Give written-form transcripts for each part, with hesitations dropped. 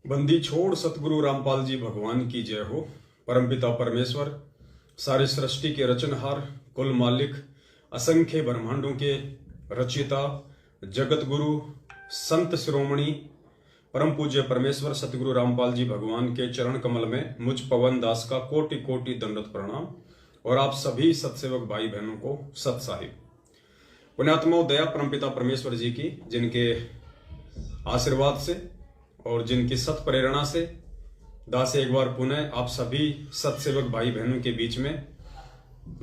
बंदी छोड़ सतगुरु रामपाल जी भगवान की जय हो। परमपिता परमेश्वर सारी सृष्टि के रचनहार, कुल मालिक, असंख्य ब्रह्मांडों के रचयिता, जगत गुरु, संत शिरोमणि, परम पूज्य परमेश्वर सतगुरु रामपाल जी भगवान के चरण कमल में मुझ पवन दास का कोटि कोटि दंडवत प्रणाम और आप सभी सत्सेवक भाई बहनों को सत साहिब। पुण्यात्मा दया परमपिता परमेश्वर जी की, जिनके आशीर्वाद से और जिनकी सत प्रेरणा से दास एक बार पुनः आप सभी सत्सेवक भाई बहनों के बीच में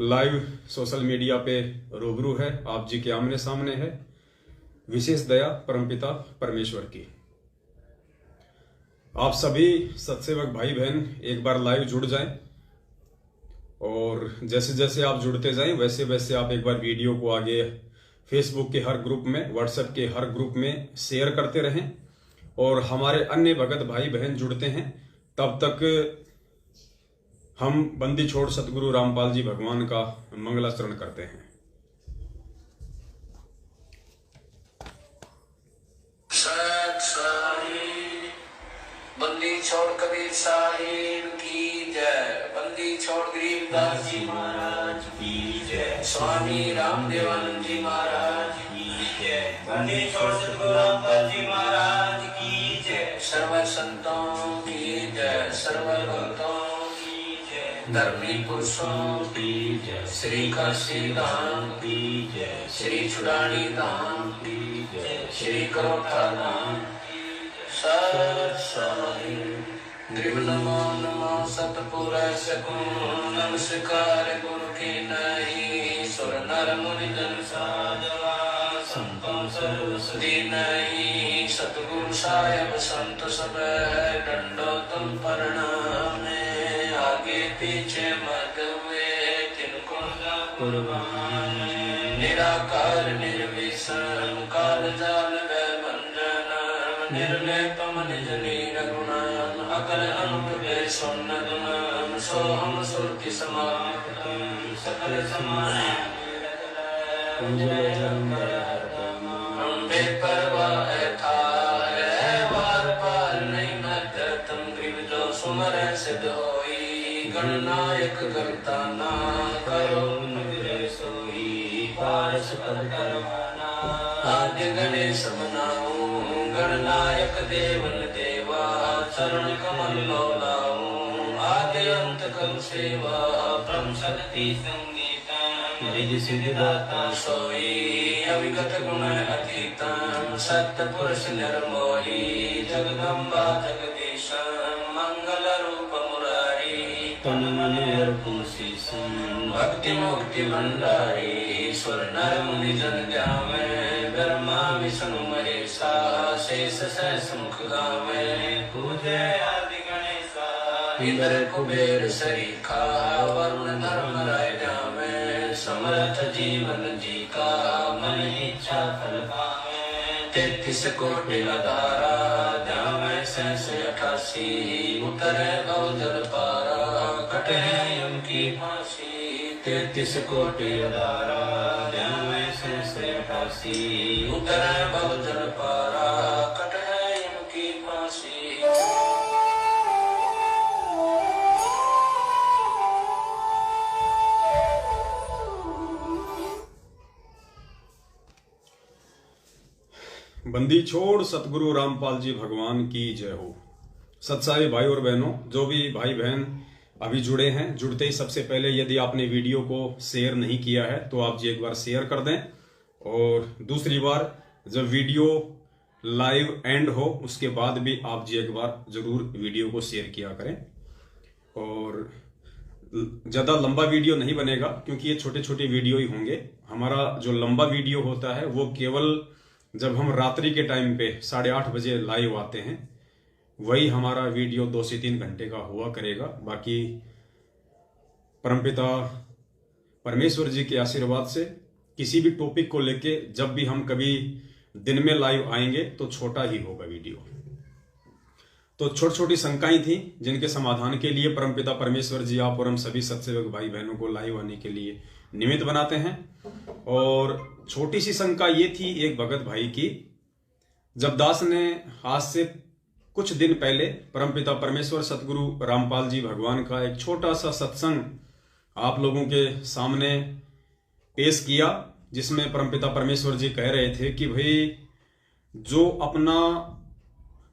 लाइव सोशल मीडिया पे रूबरू है, आप जी के आमने सामने है। विशेष दया परमपिता परमेश्वर की। आप सभी सत्सेवक भाई बहन एक बार लाइव जुड़ जाएं और जैसे जैसे आप जुड़ते जाएं वैसे वैसे आप एक बार वीडियो को आगे फेसबुक के हर ग्रुप में, व्हाट्सएप के हर ग्रुप में शेयर करते रहें और हमारे अन्य भगत भाई बहन जुड़ते हैं। तब तक हम बंदी छोड़ सतगुरु रामपाल जी भगवान का मंगलाचरण करते हैं। बंदी छोड़ कबीर साहिब की जय। बंदी छोड़ गरीबदास जी महाराज की जय। स्वामी रामदेवानंद जी महाराज की जय। बंदी छोड़ सतगुरु रामपाल जी महाराज की जय। सर्व संतों की जय, सर्व भक्तों की जय, धर्मी पुरुषों की जय, श्री काशी धाम की जय, श्री छुड़ानी धाम की जय, श्री करोटा धाम की जय। सत नमो नमो सतपुर सगुण नमस्कार गुरु की नहीं। सुर नर मुनि जन साधवा संतों सर्वसदी नहीं। सतगुरु साहेब संत सब दंडो तुम प्रणाम। आगे पीछे मत हुए तिनको कुर्बान। निराकार निर्विषम काल जाल निर्लेपम निज लीन गुणान। अकल अनुपे सोन्न गुणान। सोहम सुरति समाप्तम सकल समान। बेपरवाह था वार पार नहीं मत तुम ग्रीव जो सुमर सिद्ध होई। गणनायक करता ना करो निग्रह सोई। पारस पद करवाना आद्य गणेश मनाऊं। गणनायक देवन देवा चरण कमल लोलाऊं। आद्य अंत कल सेवा परम शक्ति संगीता। निज सिद्धि दाता सोई अविगत गुण अतीता। सत्य पुरुष निर्मोही जगदम्बा जगदीशा। मंगल रूप मुरारी तन मन अर्पण शीशम। भक्ति मुक्ति भंडारी स्वर नर मुनि जन ध्यावे। ब्रह्मा विष्णु महेशा शेष सहस मुख गावे। पूजे आदि गणेशा इंद्र कुबेर सरीखा। वरुण धर्म राय जावे। समर्थ जीवन जी का मन इच्छा फल पावे। 33 कोटि अधारा जावे सहस 88। उतरे भव जल पारा कटे यम की फांसी। 33 कोटि अधारा जावे सहस 88। उतरे भव जल पारा कटे यम की फांसी। बंदी छोड़ सतगुरु रामपाल जी भगवान की जय हो। सत्साई भाई और बहनों, जो भी भाई बहन अभी जुड़े हैं, जुड़ते ही सबसे पहले यदि आपने वीडियो को शेयर नहीं किया है तो आप जी एक बार शेयर कर दें। और दूसरी बार जब वीडियो लाइव एंड हो उसके बाद भी आप जी एक बार जरूर वीडियो को शेयर किया करें। और ज्यादा लंबा वीडियो नहीं बनेगा क्योंकि ये छोटे छोटे वीडियो ही होंगे। हमारा जो लंबा वीडियो होता है वो केवल जब हम रात्रि के टाइम पे 8:30 बजे लाइव आते हैं वही हमारा वीडियो 2 से 3 घंटे का हुआ करेगा। बाकी परमपिता परमेश्वर जी के आशीर्वाद से किसी भी टॉपिक को लेके जब भी हम कभी दिन में लाइव आएंगे तो छोटा ही होगा वीडियो। तो छोटी छोटी शंकाएं थी जिनके समाधान के लिए परमपिता परमेश्वर जी आप और हम सभी सत्सेवक भाई बहनों को लाइव आने के लिए निमित्त बनाते हैं। और छोटी सी शंका ये थी एक भगत भाई की, जब दास ने आज से कुछ दिन पहले परमपिता परमेश्वर सतगुरु रामपाल जी भगवान का एक छोटा सा सत्संग आप लोगों के सामने पेश किया, जिसमें परमपिता परमेश्वर जी कह रहे थे कि भाई जो अपना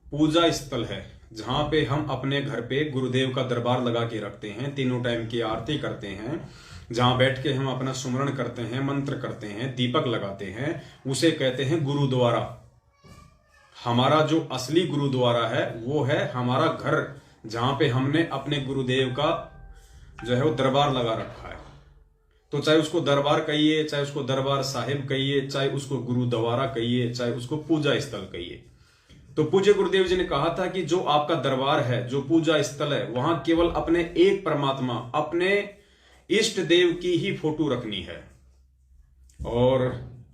पूजा स्थल है, जहां पे हम अपने घर पे गुरुदेव का दरबार लगा के रखते हैं, तीनों टाइम की आरती करते हैं, जहां बैठ के हम अपना सुमरण करते हैं, मंत्र करते हैं, दीपक लगाते हैं, उसे कहते हैं गुरुद्वारा। हमारा जो असली गुरुद्वारा है वो है हमारा घर, जहां पे हमने अपने गुरुदेव का जो है वो दरबार लगा रखा है। तो चाहे उसको दरबार कहिए, चाहे उसको दरबार साहिब कहिए, चाहे उसको गुरुद्वारा कहिए, चाहे उसको पूजा स्थल कहिए। तो पूज्य गुरुदेव जी ने कहा था कि जो आपका दरबार है, जो पूजा स्थल है, वहां केवल अपने एक परमात्मा, अपने इष्ट देव की ही फोटो रखनी है। और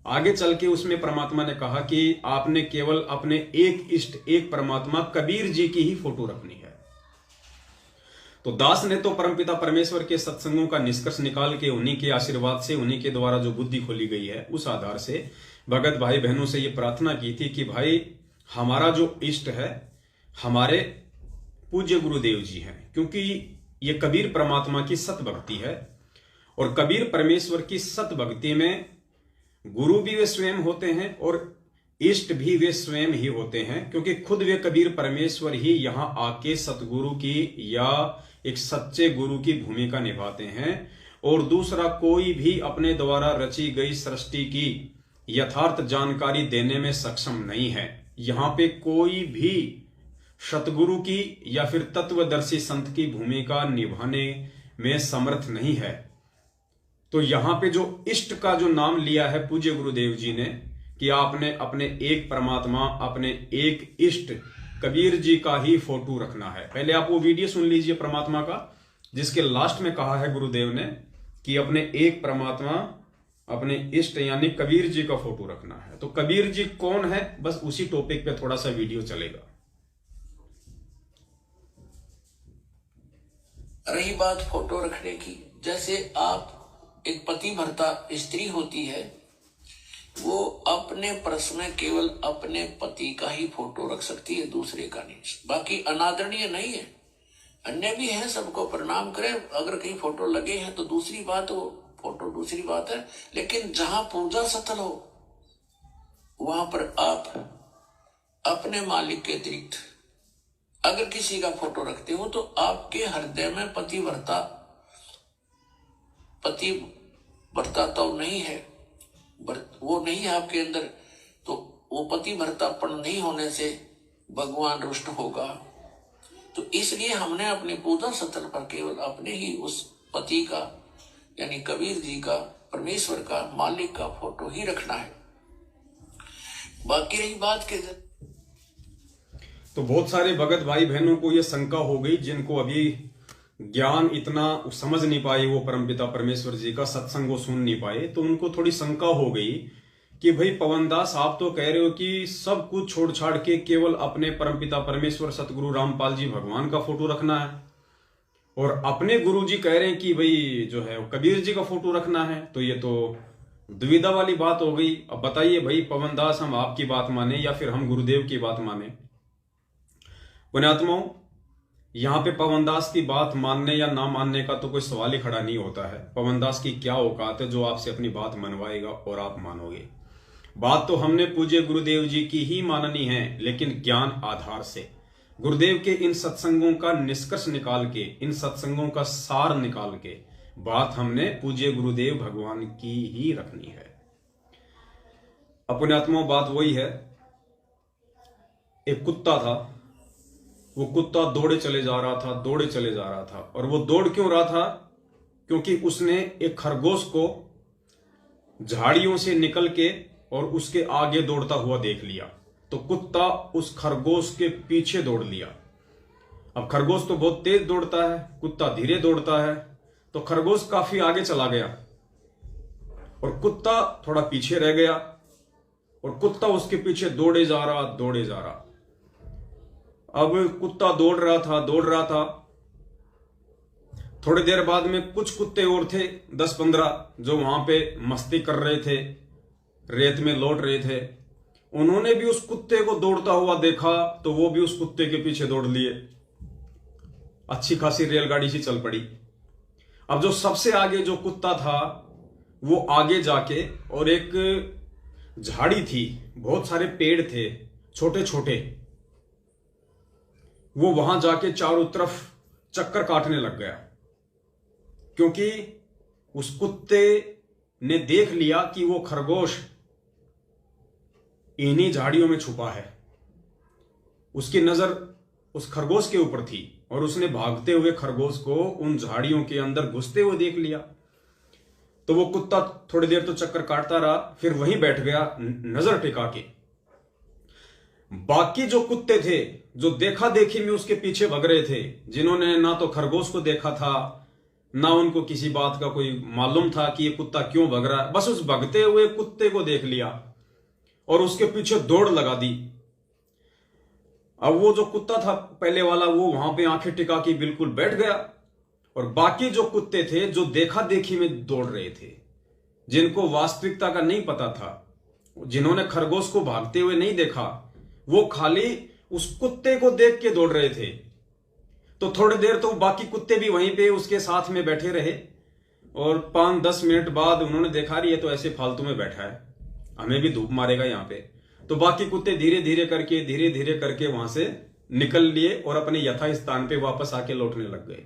आगे चल के उसमें परमात्मा ने कहा कि आपने केवल अपने एक इष्ट, एक परमात्मा कबीर जी की ही फोटो रखनी है। तो दास ने तो परमपिता परमेश्वर के सत्संगों का निष्कर्ष निकाल के, उन्हीं के आशीर्वाद से, उन्हीं के द्वारा जो बुद्धि खोली गई है, उस आधार से भगत भाई बहनों से ये प्रार्थना की थी कि भाई हमारा जो इष्ट है हमारे पूज्य गुरुदेव जी हैं, क्योंकि ये कबीर परमात्मा की सत भक्ति है। और कबीर परमेश्वर की सत भक्ति में गुरु भी वे स्वयं होते हैं और इष्ट भी वे स्वयं ही होते हैं, क्योंकि खुद वे कबीर परमेश्वर ही यहां आके सतगुरु की या एक सच्चे गुरु की भूमिका निभाते हैं। और दूसरा कोई भी अपने द्वारा रची गई सृष्टि की यथार्थ जानकारी देने में सक्षम नहीं है। यहां पे कोई भी सतगुरु की या फिर तत्वदर्शी संत की भूमिका निभाने में समर्थ नहीं है। तो यहां पे जो इष्ट का जो नाम लिया है पूज्य गुरुदेव जी ने कि आपने अपने एक परमात्मा, अपने एक इष्ट कबीर जी का ही फोटो रखना है। पहले आप वो वीडियो सुन लीजिए परमात्मा का, जिसके लास्ट में कहा है गुरुदेव ने कि अपने एक परमात्मा, अपने इष्ट यानी कबीर जी का फोटो रखना है। तो कबीर जी कौन है, बस उसी टॉपिक पे थोड़ा सा वीडियो चलेगा। रही बात फोटो रखने की, जैसे आप एक पति भर्ता स्त्री होती है, वो अपने पर्स में केवल अपने पति का ही फोटो रख सकती है, दूसरे का नहीं। बाकी अनादरणीय नहीं है, अन्य भी है, सबको प्रणाम करें। अगर कहीं फोटो लगे हैं तो दूसरी बात, वो फोटो दूसरी बात है। लेकिन जहां पूजा स्थल हो वहां पर आप अपने मालिक के अतिरिक्त अगर किसी का फोटो रखते हो तो आपके हृदय में पतिव्रता तो नहीं है, वो नहीं है आपके अंदर, तो वो पतिव्रतापन नहीं होने से भगवान रुष्ट होगा। तो इसलिए हमने अपने पूजा स्थल पर केवल अपने ही उस पति का यानी कबीर जी का, परमेश्वर का, मालिक का फोटो ही रखना है। बाकी रही बात के तो बहुत सारे भगत भाई बहनों को यह शंका हो गई, जिनको अभी ज्ञान इतना समझ नहीं पाए, वो परमपिता परमेश्वर जी का सत्संग वो सुन नहीं पाए, तो उनको थोड़ी शंका हो गई कि भाई पवनदास, आप तो कह रहे हो कि सब कुछ छोड़ छाड़ के केवल अपने परमपिता परमेश्वर सतगुरु रामपाल जी भगवान का फोटो रखना है, और अपने गुरु जी कह रहे हैं कि भाई जो है कबीर जी का फोटो रखना है। तो ये तो दुविधा वाली बात हो गई। अब बताइए भाई पवनदास, हम आपकी बात माने या फिर हम गुरुदेव की बात माने? पुण्यात्माओं, यहां पे पवनदास की बात मानने या ना मानने का तो कोई सवाल ही खड़ा नहीं होता है। पवनदास की क्या औकात है जो आपसे अपनी बात मनवाएगा और आप मानोगे? बात तो हमने पूज्य गुरुदेव जी की ही माननी है, लेकिन ज्ञान आधार से। गुरुदेव के इन सत्संगों का निष्कर्ष निकाल के, इन सत्संगों का सार निकाल के बात हमने पूज्य गुरुदेव भगवान की ही रखनी है। पुण्यात्माओं, बात वही है, एक कुत्ता था, वो कुत्ता दौड़े चले जा रहा था, दौड़े चले जा रहा था। और वो दौड़ क्यों रहा था? क्योंकि उसने एक खरगोश को झाड़ियों से निकल के और उसके आगे दौड़ता हुआ देख लिया, तो कुत्ता उस खरगोश के पीछे दौड़ लिया। अब खरगोश तो बहुत तेज दौड़ता है, कुत्ता धीरे दौड़ता है, तो खरगोश काफी आगे चला गया और कुत्ता थोड़ा पीछे रह गया, और कुत्ता उसके पीछे दौड़े जा रहा, दौड़े जा रहा। अब कुत्ता दौड़ रहा था। थोड़ी देर बाद में कुछ कुत्ते और थे, 10-15, जो वहां पे मस्ती कर रहे थे, रेत में लौट रहे थे। उन्होंने भी उस कुत्ते को दौड़ता हुआ देखा तो वो भी उस कुत्ते के पीछे दौड़ लिए। अच्छी खासी रेलगाड़ी सी चल पड़ी। अब जो सबसे आगे जो कुत्ता था वो आगे जाके, और एक झाड़ी थी, बहुत सारे पेड़ थे छोटे छोटे, वो वहां जाके चारों तरफ चक्कर काटने लग गया, क्योंकि उस कुत्ते ने देख लिया कि वो खरगोश इन्हीं झाड़ियों में छुपा है। उसकी नजर उस खरगोश के ऊपर थी और उसने भागते हुए खरगोश को उन झाड़ियों के अंदर घुसते हुए देख लिया। तो वो कुत्ता थोड़ी देर तो चक्कर काटता रहा, फिर वहीं बैठ गया नजर टिका के। बाकी जो कुत्ते थे जो देखा देखी में उसके पीछे भग रहे थे, जिन्होंने ना तो खरगोश को देखा था, ना उनको किसी बात का कोई मालूम था कि ये कुत्ता क्यों भग रहा है, बस उस भगते हुए कुत्ते को देख लिया और उसके पीछे दौड़ लगा दी। अब वो जो कुत्ता था पहले वाला, वो वहां पे आंखें टिका के बिल्कुल बैठ गया, और बाकी जो कुत्ते थे जो देखा देखी में दौड़ रहे थे, जिनको वास्तविकता का नहीं पता था, जिन्होंने खरगोश को भागते हुए नहीं देखा, वो खाली उस कुत्ते को देख के दौड़ रहे थे। तो थोड़ी देर तो बाकी कुत्ते भी वहीं पे उसके साथ में बैठे रहे, और 5-10 मिनट बाद उन्होंने देखा रही है तो ऐसे फालतू में बैठा है, हमें भी धूप मारेगा यहां पे। तो बाकी कुत्ते धीरे धीरे करके वहां से निकल लिए और अपने यथा स्थान पे वापस आके लौटने लग गए।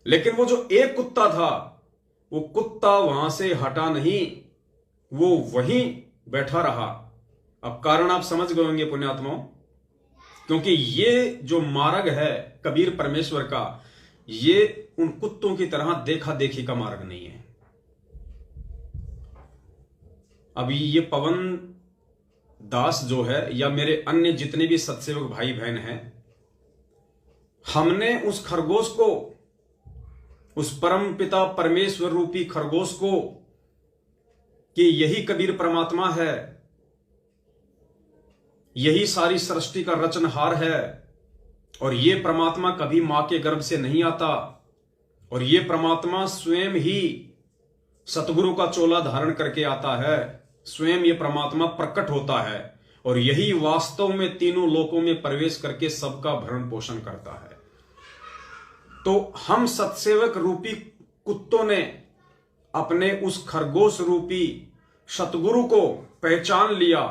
लेकिन वो जो एक कुत्ता था, वो कुत्ता वहां से हटा नहीं, वो वहीं बैठा रहा। अब कारण आप समझ गए होंगे पुण्यात्माओं, क्योंकि ये जो मार्ग है कबीर परमेश्वर का, ये उन कुत्तों की तरह देखा देखी का मार्ग नहीं है। अभी ये पवन दास जो है, या मेरे अन्य जितने भी सत्सेवक भाई बहन हैं, हमने उस खरगोश को, उस परम पिता परमेश्वर रूपी खरगोश को, कि यही कबीर परमात्मा है, यही सारी सृष्टि का रचनहार है, और ये परमात्मा कभी मां के गर्भ से नहीं आता, और ये परमात्मा स्वयं ही सतगुरु का चोला धारण करके आता है, स्वयं ये परमात्मा प्रकट होता है, और यही वास्तव में तीनों लोकों में प्रवेश करके सबका भरण पोषण करता है। तो हम सत्सेवक रूपी कुत्तों ने अपने उस खरगोश रूपी सतगुरु को पहचान लिया,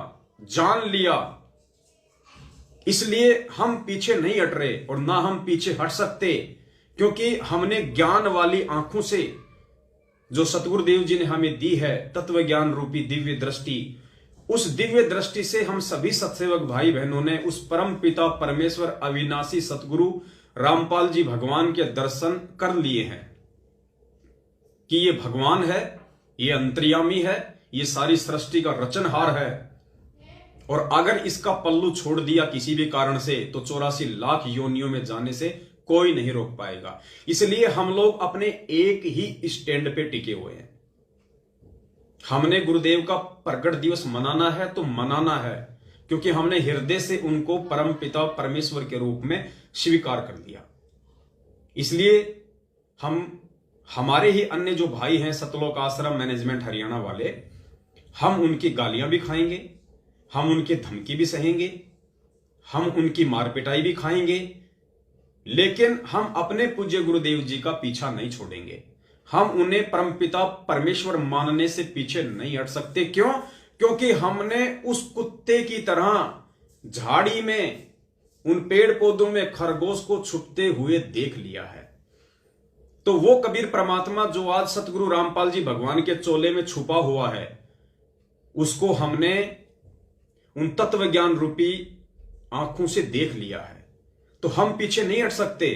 जान लिया, इसलिए हम पीछे नहीं हट रहे और ना हम पीछे हट सकते, क्योंकि हमने ज्ञान वाली आंखों से, जो सतगुरुदेव जी ने हमें दी है तत्व ज्ञान रूपी दिव्य दृष्टि, उस दिव्य दृष्टि से हम सभी सत्सेवक भाई बहनों ने उस परम पिता परमेश्वर अविनाशी सतगुरु रामपाल जी भगवान के दर्शन कर लिए हैं कि ये भगवान है, ये अंतर्यामी है, ये सारी सृष्टि का रचनहार है, और अगर इसका पल्लू छोड़ दिया किसी भी कारण से तो 84 लाख योनियों में जाने से कोई नहीं रोक पाएगा। इसलिए हम लोग अपने एक ही स्टैंड पे टिके हुए हैं। हमने गुरुदेव का प्रकट दिवस मनाना है तो मनाना है, क्योंकि हमने हृदय से उनको परम पिता परमेश्वर के रूप में स्वीकार कर दिया। इसलिए हमारे ही अन्य जो भाई हैं सतलोक आश्रम मैनेजमेंट हरियाणा वाले, हम उनकी गालियां भी खाएंगे, हम उनकी धमकी भी सहेंगे, हम उनकी मार पिटाई भी खाएंगे, लेकिन हम अपने पूज्य गुरुदेव जी का पीछा नहीं छोड़ेंगे। हम उन्हें परमपिता परमेश्वर मानने से पीछे नहीं हट सकते। क्यों? क्योंकि हमने उस कुत्ते की तरह झाड़ी में, उन पेड़ पौधों में खरगोश को छुपते हुए देख लिया है। तो वो कबीर परमात्मा जो आज सतगुरु रामपाल जी भगवान के चोले में छुपा हुआ है, उसको हमने उन तत्व ज्ञान रूपी आंखों से देख लिया है, तो हम पीछे नहीं हट सकते।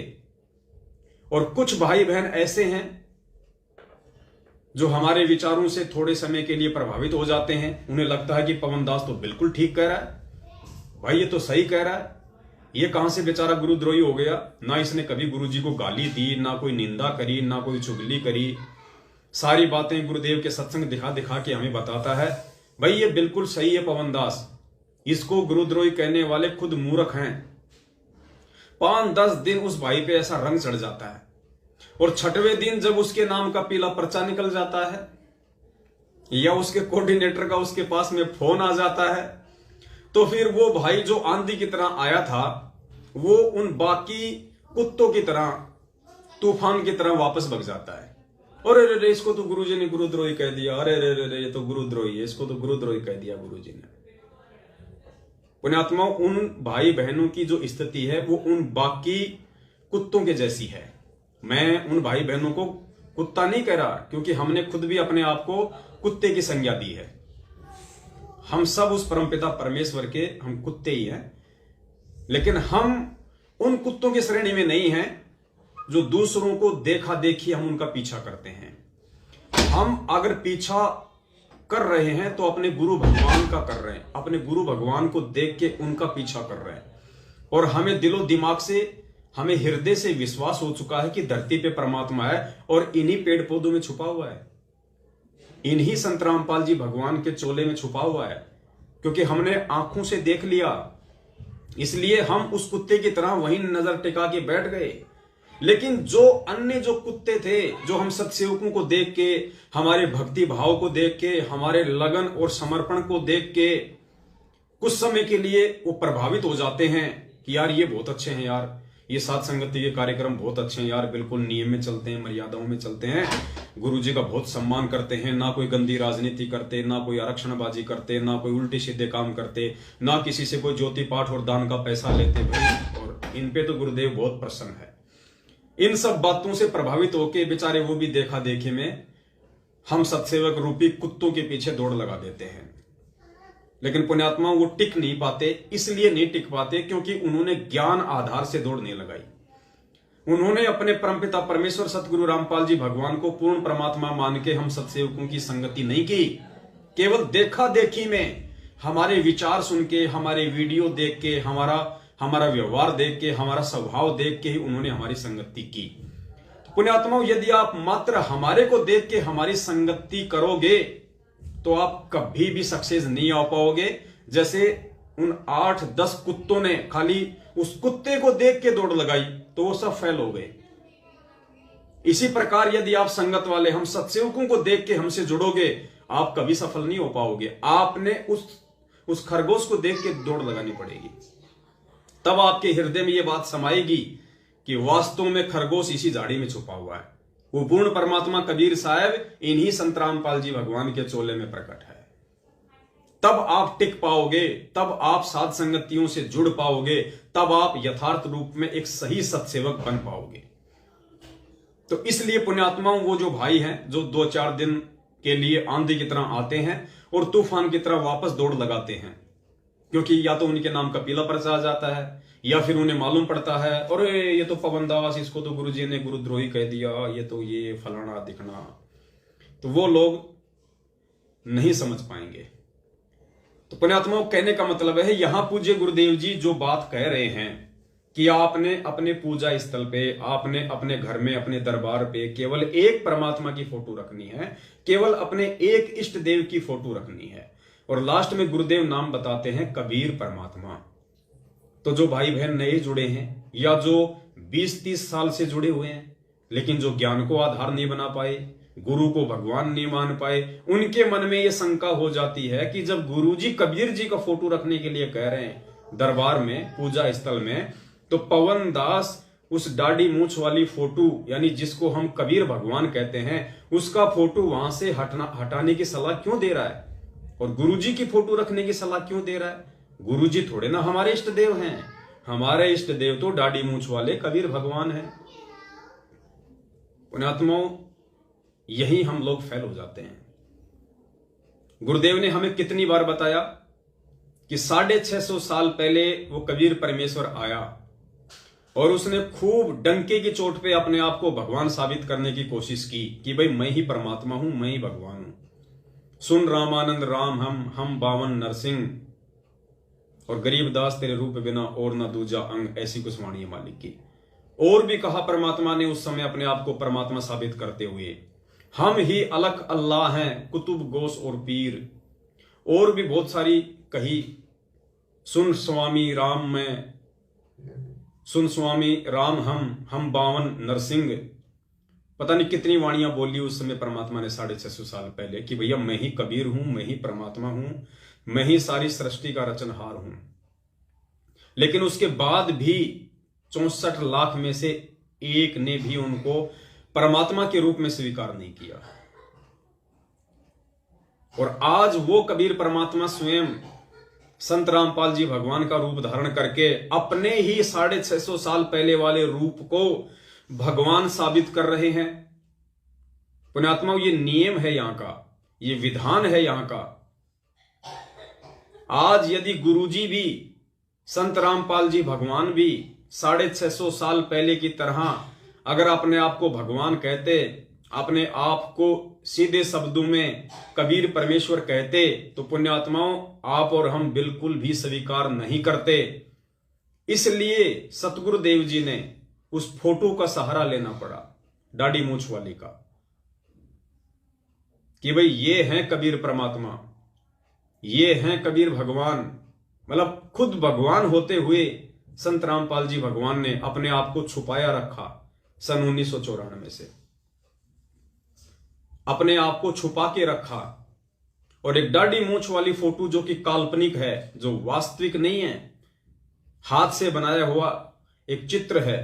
और कुछ भाई बहन ऐसे हैं जो हमारे विचारों से थोड़े समय के लिए प्रभावित हो जाते हैं। उन्हें लगता है कि पवन दास तो बिल्कुल ठीक कह रहा है, भाई ये तो सही कह रहा है, ये कहां से बेचारा गुरुद्रोही हो गया, ना इसने कभी गुरु जी को गाली दी, ना कोई निंदा करी, ना कोई चुगली करी, सारी बातें गुरुदेव के सत्संग दिखा दिखा के हमें बताता है। भाई ये बिल्कुल सही है पवन दास, इसको गुरुद्रोही कहने वाले खुद मूर्ख हैं। 5-10 दिन उस भाई पे ऐसा रंग चढ़ जाता है, और 6वें दिन जब उसके नाम का पीला पर्चा निकल जाता है, या उसके कोऑर्डिनेटर का उसके पास में फोन आ जाता है, तो फिर वो भाई जो आंधी की तरह आया था वो उन बाकी कुत्तों की तरह तूफान की तरह वापस भग जाता है। और अरे इसको तो गुरुजी ने गुरुद्रोही कह दिया, अरे रे ये तो गुरुद्रोही है, इसको तो गुरुद्रोही कह दिया गुरुजी ने। पुण्यात्मा, उन भाई बहनों की जो स्थिति है वो उन बाकी कुत्तों के जैसी है। मैं उन भाई बहनों को कुत्ता नहीं कह रहा, क्योंकि हमने खुद भी अपने आप को कुत्ते की संज्ञा दी है। हम सब उस परमपिता परमेश्वर के हम कुत्ते ही हैं, लेकिन हम उन कुत्तों की श्रेणी में नहीं हैं जो दूसरों को देखा देखी हम उनका पीछा करते हैं। हम अगर पीछा कर रहे हैं तो अपने गुरु भगवान का कर रहे हैं, अपने गुरु भगवान को देख के उनका पीछा कर रहे हैं। और हमें दिलो दिमाग से, हमें हृदय से विश्वास हो चुका है कि धरती पे परमात्मा है और इन्हीं पेड़ पौधों में छुपा हुआ है, इन्हीं संत रामपाल जी भगवान के चोले में छुपा हुआ है। क्योंकि हमने आंखों से देख लिया, इसलिए हम उस कुत्ते की तरह वहीं नजर टिका के बैठ गए। लेकिन जो अन्य जो कुत्ते थे, जो हम सत्सेवकों को देख के, हमारे भक्ति भाव को देख के, हमारे लगन और समर्पण को देख के कुछ समय के लिए वो प्रभावित हो जाते हैं कि यार ये बहुत अच्छे हैं, यार ये साथ संगति के कार्यक्रम बहुत अच्छे हैं, यार बिल्कुल नियम में चलते हैं, मर्यादाओं में चलते हैं, गुरुजी का बहुत सम्मान करते हैं, ना कोई गंदी राजनीति करते, ना कोई आरक्षणबाजी करते, ना कोई उल्टे सीधे काम करते, ना किसी से कोई ज्योति पाठ और दान का पैसा लेते भाई। और इन पे तो गुरुदेव बहुत प्रसन्न है। इन सब बातों से प्रभावित होके बेचारे वो भी देखा देखे में हम सत्सेवक रूपी कुत्तों के पीछे दौड़ लगा देते हैं। लेकिन पुण्यात्मा वो टिक नहीं पाते, इसलिए नहीं टिक पाते क्योंकि उन्होंने ज्ञान आधार से दौड़ नहीं लगाई। उन्होंने अपने परमपिता परमेश्वर सतगुरु रामपाल जी भगवान को पूर्ण परमात्मा मान के हम सत्सेवकों की संगति नहीं की। केवल देखा देखी में, हमारे विचार सुन के, हमारे वीडियो देख के, हमारा व्यवहार देख के, हमारा स्वभाव देख के ही उन्होंने हमारी संगति की। पुण्यात्माओं, यदि आप मात्र हमारे को देख के हमारी संगति करोगे तो आप कभी भी सक्सेस नहीं आ पाओगे। जैसे उन 8-10 कुत्तों ने खाली उस कुत्ते को देख के दौड़ लगाई तो वो सब फेल हो गए। इसी प्रकार यदि आप संगत वाले हम सत्सेवकों को देख के हमसे जुड़ोगे, आप कभी सफल नहीं हो पाओगे। आपने उस खरगोश को देख के दौड़ लगानी पड़ेगी, तब आपके हृदय में यह बात समाएगी कि वास्तव में खरगोश इसी झाड़ी में छुपा हुआ है। वो पूर्ण परमात्मा कबीर साहब इन्हीं संत रामपाल जी भगवान के चोले में प्रकट है। तब आप टिक पाओगे, तब आप साध संगतियों से जुड़ पाओगे, तब आप यथार्थ रूप में एक सही सत्सेवक बन पाओगे। तो इसलिए पुण्यात्माओं, वो जो भाई हैं जो 2-4 दिन के लिए आंधी की तरह आते हैं और तूफान की तरह वापस दौड़ लगाते हैं, क्योंकि या तो उनके नाम का पीला पर्चा आ जाता है या फिर उन्हें मालूम पड़ता है और ये तो पवन दास, इसको तो गुरुजी ने गुरुद्रोही कह दिया, ये तो ये फलाना दिखना, तो वो लोग नहीं समझ पाएंगे। तो पुण्यात्माओं, कहने का मतलब है यहां पूज्य गुरुदेव जी जो बात कह रहे हैं कि आपने अपने पूजा स्थल पे, आपने अपने घर में, अपने दरबार पे केवल एक परमात्मा की फोटो रखनी है, केवल अपने एक इष्ट देव की फोटो रखनी है। और लास्ट में गुरुदेव नाम बताते हैं कबीर परमात्मा। तो जो भाई बहन नए जुड़े हैं या जो 20-30 साल से जुड़े हुए हैं लेकिन जो ज्ञान को आधार नहीं बना पाए, गुरु को भगवान नहीं मान पाए, उनके मन में यह शंका हो जाती है कि जब गुरुजी कबीर जी का फोटो रखने के लिए कह रहे हैं दरबार में, पूजा स्थल में, तो पवन दास उस दाढ़ी मूछ वाली फोटो, यानी जिसको हम कबीर भगवान कहते हैं, उसका फोटो वहां से हटाने की सलाह क्यों दे रहा है और गुरुजी की फोटो रखने की सलाह क्यों दे रहा है? गुरुजी थोड़े ना हमारे इष्ट देव हैं, हमारे इष्ट देव तो दाढ़ी मूछ वाले कबीर भगवान हैं। पुण्यात्माओं, यही हम लोग फेल हो जाते हैं। गुरुदेव ने हमें कितनी बार बताया कि 650 साल पहले वो कबीर परमेश्वर आया और उसने खूब डंके की चोट पे अपने आप को भगवान साबित करने की कोशिश की कि भाई मैं ही परमात्मा हूं, मैं ही भगवान हूं। सुन रामानंद राम हम बावन नरसिंह और गरीबदास तेरे रूप बिना और न दूजा अंग, ऐसी कुछ वाणी है मालिक की। और भी कहा परमात्मा ने उस समय अपने आप को परमात्मा साबित करते हुए, हम ही अलग अल्लाह हैं, कुतुब गोस और पीर। और भी बहुत सारी कही, सुन स्वामी राम में, सुन स्वामी राम हम बावन नरसिंह। पता नहीं कितनी वाणियां बोली उस समय परमात्मा ने 650 साल पहले कि भैया मैं ही कबीर हूं, मैं ही परमात्मा हूं। मैं ही सारी सृष्टि का रचनहार हूं। लेकिन उसके बाद भी 64 लाख में से एक ने भी उनको परमात्मा के रूप में स्वीकार नहीं किया। और आज वो कबीर परमात्मा स्वयं संत रामपाल जी भगवान का रूप धारण करके अपने ही 650 साल पहले वाले रूप को भगवान साबित कर रहे हैं। पुण्यात्माओं, ये नियम है यहां का, ये विधान है यहां का। आज यदि गुरुजी भी, संत रामपाल जी भगवान भी 650 साल पहले की तरह अगर अपने आप को भगवान कहते, अपने आप को सीधे शब्दों में कबीर परमेश्वर कहते, तो पुण्यात्माओं आप और हम बिल्कुल भी स्वीकार नहीं करते। इसलिए सतगुरुदेव जी ने उस फोटो का सहारा लेना पड़ा, दाढ़ी मूंछ वाली का, कि भाई ये हैं कबीर परमात्मा, ये हैं कबीर भगवान। मतलब खुद भगवान होते हुए संत रामपाल जी भगवान ने अपने आप को छुपाया रखा। सन 1994 से अपने आप को छुपा के रखा। और एक दाढ़ी मूंछ वाली फोटो जो कि काल्पनिक है, जो वास्तविक नहीं है, हाथ से बनाया हुआ एक चित्र है,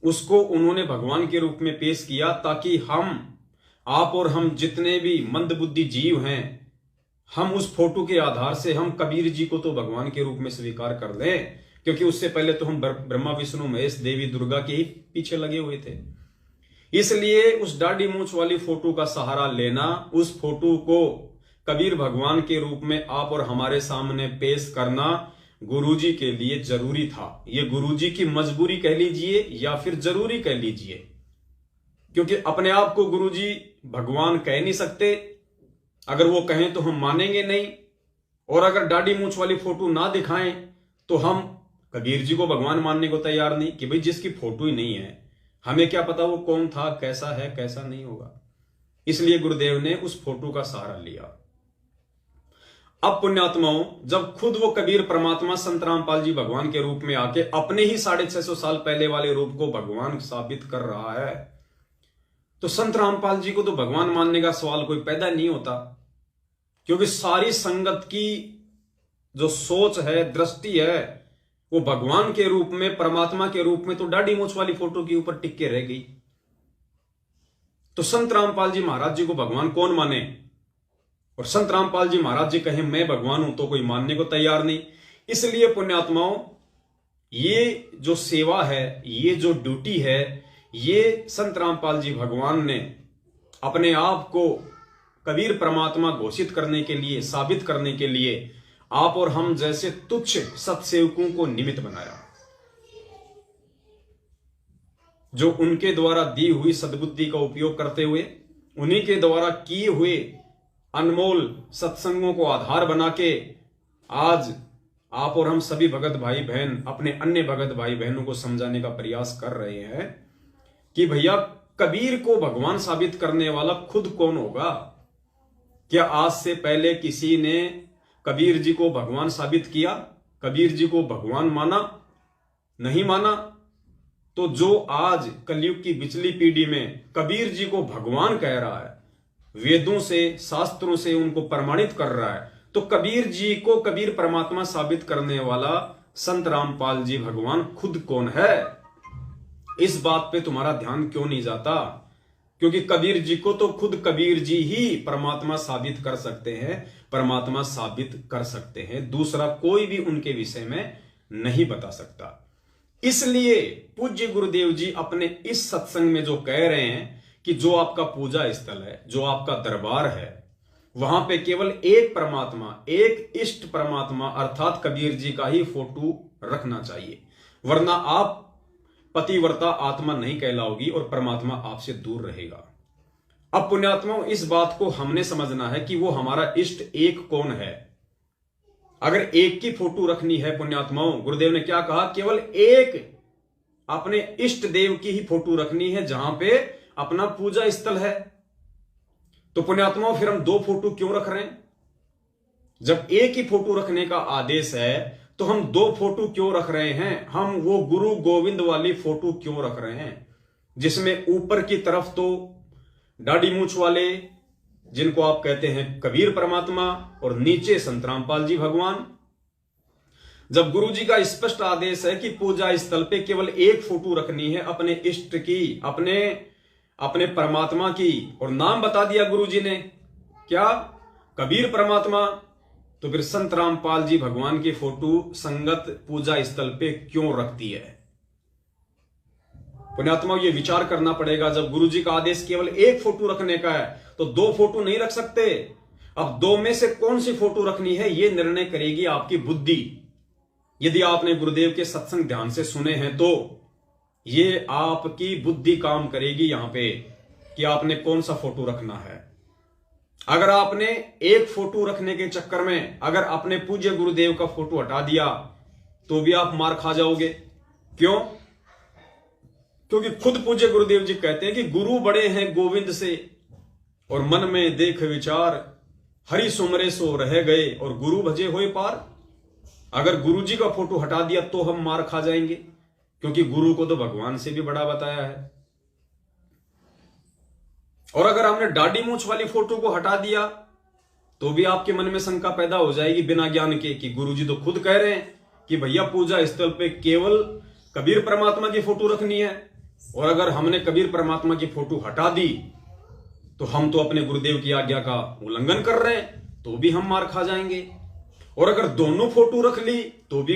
उसको उन्होंने भगवान के रूप में पेश किया, ताकि हम, आप और हम जितने भी मंदबुद्धि जीव हैं, हम उस फोटो के आधार से हम कबीर जी को तो भगवान के रूप में स्वीकार कर लें, क्योंकि उससे पहले तो हम ब्रह्मा विष्णु महेश देवी दुर्गा के ही पीछे लगे हुए थे। इसलिए उस दाढ़ी मूंछ वाली फोटो का सहारा लेना, उस फोटो को कबीर भगवान के रूप में आप और हमारे सामने पेश करना गुरुजी के लिए जरूरी था। ये गुरुजी की मजबूरी कह लीजिए या फिर जरूरी कह लीजिए, क्योंकि अपने आप को गुरुजी भगवान कह नहीं सकते। अगर वो कहें तो हम मानेंगे नहीं, और अगर दाढ़ी मूंछ वाली फोटो ना दिखाएं तो हम कबीर जी को भगवान मानने को तैयार नहीं, कि भाई जिसकी फोटो ही नहीं है, हमें क्या पता वो कौन था, कैसा है, कैसा नहीं होगा। इसलिए गुरुदेव ने उस फोटो का सहारा लिया। अब पुण्यात्माओं, जब खुद वो कबीर परमात्मा संत रामपाल जी भगवान के रूप में आके अपने ही 650 साल पहले वाले रूप को भगवान साबित कर रहा है, तो संत रामपाल जी को तो भगवान मानने का सवाल कोई पैदा नहीं होता। क्योंकि सारी संगत की जो सोच है, दृष्टि है, वो भगवान के रूप में, परमात्मा के रूप में तो दाढ़ी मूंछ वाली फोटो के ऊपर टिक के रह गई। तो संत रामपाल जी महाराज जी को भगवान कौन माने? और संत रामपाल जी महाराज जी कहें मैं भगवान हूं, तो कोई मानने को तैयार नहीं। इसलिए पुण्यात्माओं, ये जो सेवा है, ये जो ड्यूटी है, ये संत रामपाल जी भगवान ने अपने आप को कबीर परमात्मा घोषित करने के लिए, साबित करने के लिए आप और हम जैसे तुच्छ सत्सेवकों को निमित्त बनाया, जो उनके द्वारा दी हुई सद्बुद्धि का उपयोग करते हुए, उन्हीं के द्वारा किए हुए अनमोल सत्संगों को आधार बना के आज आप और हम सभी भगत भाई बहन अपने अन्य भगत भाई बहनों को समझाने का प्रयास कर रहे हैं कि भैया कबीर को भगवान साबित करने वाला खुद कौन होगा। क्या आज से पहले किसी ने कबीर जी को भगवान साबित किया? कबीर जी को भगवान माना? नहीं माना। तो जो आज कलयुग की पिछली पीढ़ी में कबीर जी को भगवान कह रहा है, वेदों से, शास्त्रों से उनको प्रमाणित कर रहा है, तो कबीर जी को कबीर परमात्मा साबित करने वाला संत रामपाल जी भगवान खुद कौन है? इस बात पे तुम्हारा ध्यान क्यों नहीं जाता? क्योंकि कबीर जी को तो खुद कबीर जी ही परमात्मा साबित कर सकते हैं, परमात्मा साबित कर सकते हैं, दूसरा कोई भी उनके विषय में नहीं बता सकता। इसलिए पूज्य गुरुदेव जी अपने इस सत्संग में जो कह रहे हैं कि जो आपका पूजा स्थल है, जो आपका दरबार है, वहां पे केवल एक परमात्मा, एक इष्ट परमात्मा अर्थात कबीर जी का ही फोटो रखना चाहिए, वरना आप पतिव्रता आत्मा नहीं कहलाओगी और परमात्मा आपसे दूर रहेगा। अब पुण्यात्माओं, इस बात को हमने समझना है कि वो हमारा इष्ट एक कौन है। अगर एक की फोटो रखनी है पुण्यात्माओं, गुरुदेव ने क्या कहा? केवल एक अपने इष्ट देव की ही फोटो रखनी है जहां पे अपना पूजा स्थल है। तो पुण्यात्माओं, फिर हम दो फोटो क्यों रख रहे हैं? जब एक ही फोटो रखने का आदेश है तो हम दो फोटो क्यों रख रहे हैं? हम वो गुरु गोविंद वाली फोटो क्यों रख रहे हैं, जिसमें ऊपर की तरफ तो दाढ़ी मूंछ वाले जिनको आप कहते हैं कबीर परमात्मा, और नीचे संत रामपाल जी भगवान। जब गुरु जी का स्पष्ट आदेश है कि पूजा स्थल पे केवल एक फोटो रखनी है अपने इष्ट की, अपने परमात्मा की, और नाम बता दिया गुरु जी ने क्या, कबीर परमात्मा, तो फिर संत रामपाल जी भगवान की फोटो संगत पूजा स्थल पे क्यों रखती है? पुण्यात्मा, ये विचार करना पड़ेगा। जब गुरु जी का आदेश केवल एक फोटो रखने का है तो दो फोटो नहीं रख सकते। अब दो में से कौन सी फोटो रखनी है ये निर्णय करेगी आपकी बुद्धि। यदि आपने गुरुदेव के सत्संग ध्यान से सुने हैं तो ये आपकी बुद्धि काम करेगी यहां पे कि आपने कौन सा फोटो रखना है। अगर आपने एक फोटो रखने के चक्कर में अगर अपने पूज्य गुरुदेव का फोटो हटा दिया तो भी आप मार खा जाओगे। क्यों? क्योंकि खुद पूज्य गुरुदेव जी कहते हैं कि गुरु बड़े हैं गोविंद से, और मन में देख विचार हरि सुमरे सो रह गए, और गुरु भजे होए पार। अगर गुरु जी का फोटो हटा दिया तो हम मार खा जाएंगे, क्योंकि गुरु को तो भगवान से भी बड़ा बताया है। और अगर हमने दाढ़ी मूंछ वाली फोटो को हटा दिया तो भी आपके मन में शंका पैदा हो जाएगी बिना ज्ञान के कि गुरु जी तो खुद कह रहे हैं कि भैया पूजा स्थल पे केवल कबीर परमात्मा की फोटो रखनी है, और अगर हमने कबीर परमात्मा की फोटो हटा दी तो हम तो अपने गुरुदेव की आज्ञा का उल्लंघन कर रहे हैं, तो भी हम मार खा जाएंगे। और अगर दोनों फोटो रख ली तो भी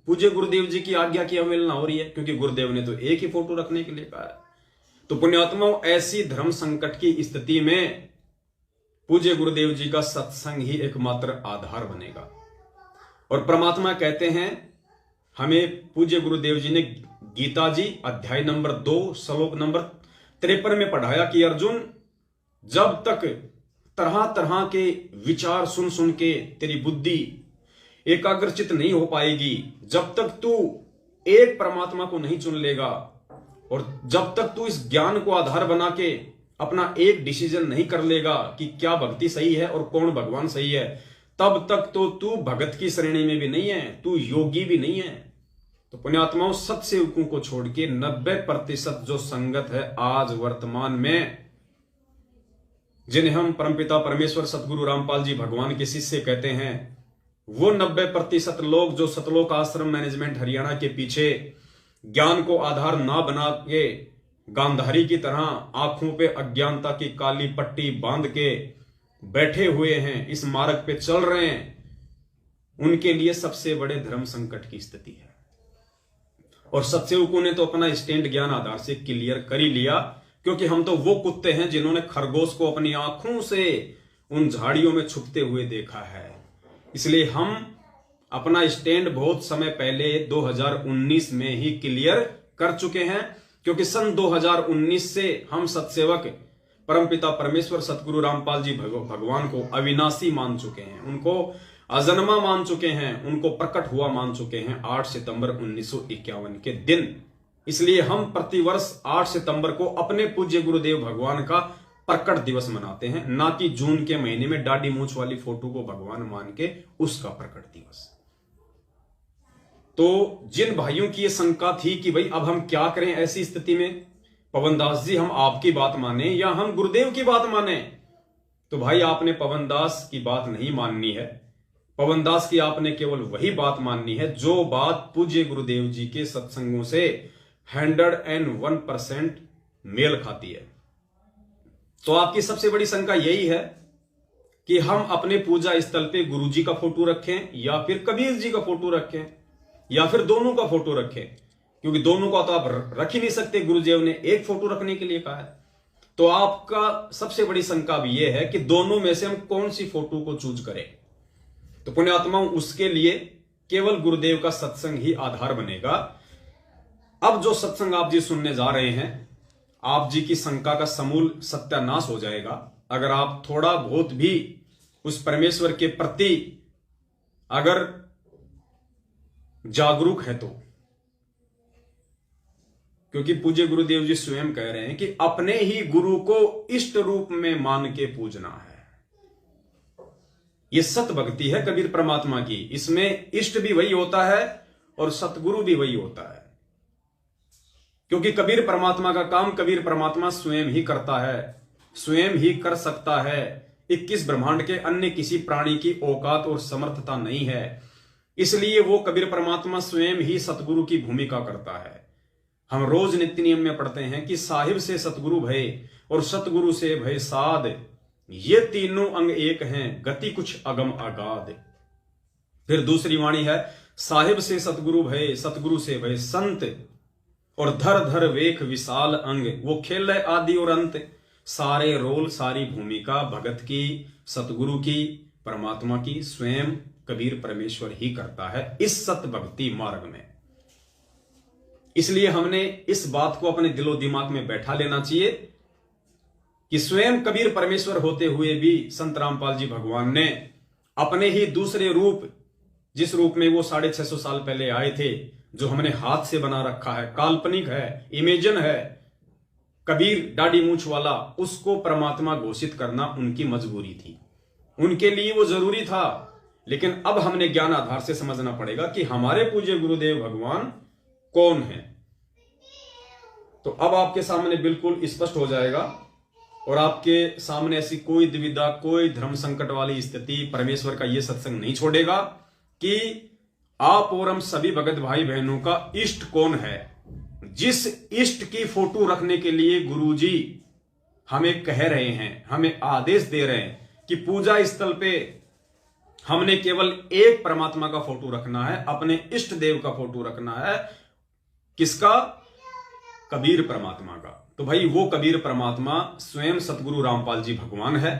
पूज्य गुरुदेव जी की आज्ञा की अवहेलना हो रही है, क्योंकि गुरुदेव ने तो एक ही फोटो रखने के लिए कहा है। तो पुण्यात्माओं, ऐसी धर्म संकट की स्थिति में पूज्य गुरुदेव जी का सत्संग ही एकमात्र आधार बनेगा। और परमात्मा कहते हैं, हमें पूज्य गुरुदेव जी ने गीता जी अध्याय नंबर 2 श्लोक नंबर 53 में पढ़ाया कि अर्जुन, जब तक तरह तरह के विचार सुन सुन के तेरी बुद्धि एकाग्रचित नहीं हो पाएगी, जब तक तू एक परमात्मा को नहीं चुन लेगा, और जब तक तू इस ज्ञान को आधार बना के अपना एक डिसीजन नहीं कर लेगा कि क्या भक्ति सही है और कौन भगवान सही है, तब तक तो तू भगत की श्रेणी में भी नहीं है, तू योगी भी नहीं है। तो पुण्यात्माओं, सत्सेवकों को छोड़ के 90% जो संगत है आज वर्तमान में, जिन्हें हम परमपिता परमेश्वर सतगुरु रामपाल जी भगवान के शिष्य कहते हैं, वो 90% लोग जो सतलोक आश्रम मैनेजमेंट हरियाणा के पीछे ज्ञान को आधार ना बना के गांधारी की तरह आंखों पे अज्ञानता की काली पट्टी बांध के बैठे हुए हैं, इस मार्ग पे चल रहे हैं, उनके लिए सबसे बड़े धर्म संकट की स्थिति है। और सत्सेवकों ने तो अपना स्टैंड ज्ञान आधार से क्लियर कर ही लिया, क्योंकि हम तो वो कुत्ते हैं जिन्होंने खरगोश को अपनी आंखों से उन झाड़ियों में छुपते हुए देखा है। इसलिए हम अपना स्टैंड बहुत समय पहले 2019 में ही क्लियर कर चुके हैं, क्योंकि सन 2019 से हम सत्सेवक परमपिता परमेश्वर सतगुरु रामपाल जी भगवान को अविनाशी मान चुके हैं, उनको अजन्मा मान चुके हैं, उनको प्रकट हुआ मान चुके हैं 8 सितंबर 1951 के दिन। इसलिए हम प्रतिवर्ष 8 सितंबर को अपने पूज्य गुरुदेव भगवान का प्रकट दिवस मनाते हैं, ना कि जून के महीने में दाढ़ी मूंछ वाली फोटो को भगवान मान के उसका प्रकट दिवस। तो जिन भाइयों की यह शंका थी कि भाई अब हम क्या करें ऐसी स्थिति में, पवनदास जी हम आपकी बात माने या हम गुरुदेव की बात माने, तो भाई आपने पवनदास की बात नहीं माननी है। पवनदास की आपने केवल वही बात माननी है जो बात पूज्य गुरुदेव जी के सत्संगों से 101% मेल खाती है। तो आपकी सबसे बड़ी शंका यही है कि हम अपने पूजा स्थल पे गुरु जी का फोटो रखें या फिर कबीर जी का फोटो रखें या फिर दोनों का फोटो रखें, क्योंकि दोनों का तो आप रख ही नहीं सकते, गुरुदेव ने एक फोटो रखने के लिए कहा है। तो आपका सबसे बड़ी शंका भी यह है कि दोनों में से हम कौन सी फोटो को चूज करें। तो पुण्यात्माओं, उसके लिए केवल गुरुदेव का सत्संग ही आधार बनेगा। अब जो सत्संग आप जी सुनने जा रहे हैं, आप जी की शंका का समूल सत्यानाश हो जाएगा अगर आप थोड़ा बहुत भी उस परमेश्वर के प्रति अगर जागरूक है तो। क्योंकि पूज्य गुरुदेव जी स्वयं कह रहे हैं कि अपने ही गुरु को इष्ट रूप में मान के पूजना है। यह सत भक्ति है कबीर परमात्मा की। इसमें इष्ट भी वही होता है और सतगुरु भी वही होता है, क्योंकि कबीर परमात्मा का काम कबीर परमात्मा स्वयं ही करता है। स्वयं ही कर सकता है। 21 ब्रह्मांड के अन्य किसी प्राणी की औकात और समर्थता नहीं है। इसलिए वो कबीर परमात्मा स्वयं ही सतगुरु की भूमिका करता है। हम रोज नित्य नियम में पढ़ते हैं कि साहिब से सतगुरु भय और सतगुरु से भय साध, ये तीनों अंग एक हैं, गति कुछ अगम अगाध। फिर दूसरी वाणी है, साहिब से सतगुरु भय, सतगुरु से भय संत, और धर धर वेख विशाल अंग, वो खेल है आदि और अंत। सारे रोल सारी भूमिका भगत की, सतगुरु की, परमात्मा की स्वयं कबीर परमेश्वर ही करता है इस सत भक्ति मार्ग में। इसलिए हमने इस बात को अपने दिलो दिमाग में बैठा लेना चाहिए कि स्वयं कबीर परमेश्वर होते हुए भी संत रामपाल जी भगवान ने अपने ही दूसरे रूप, जिस रूप में वो 650 साल पहले आए थे, जो हमने हाथ से बना रखा है, काल्पनिक है, इमेजिन है, कबीर दाढ़ी मूंछ वाला, उसको परमात्मा घोषित करना उनकी मजबूरी थी, उनके लिए वो जरूरी था। लेकिन अब हमने ज्ञान आधार से समझना पड़ेगा कि हमारे पूज्य गुरुदेव भगवान कौन है। तो अब आपके सामने बिल्कुल स्पष्ट हो जाएगा और आपके सामने ऐसी कोई दुविधा, कोई धर्म संकट वाली स्थिति परमेश्वर का यह सत्संग नहीं छोड़ेगा कि आप और हम सभी भगत भाई बहनों का इष्ट कौन है। जिस इष्ट की फोटो रखने के लिए गुरुजी हमें कह रहे हैं, हमें आदेश दे रहे हैं कि पूजा स्थल पे हमने केवल एक परमात्मा का फोटो रखना है, अपने इष्ट देव का फोटो रखना है। किसका? कबीर परमात्मा का। तो भाई वो कबीर परमात्मा स्वयं सतगुरु रामपाल जी भगवान है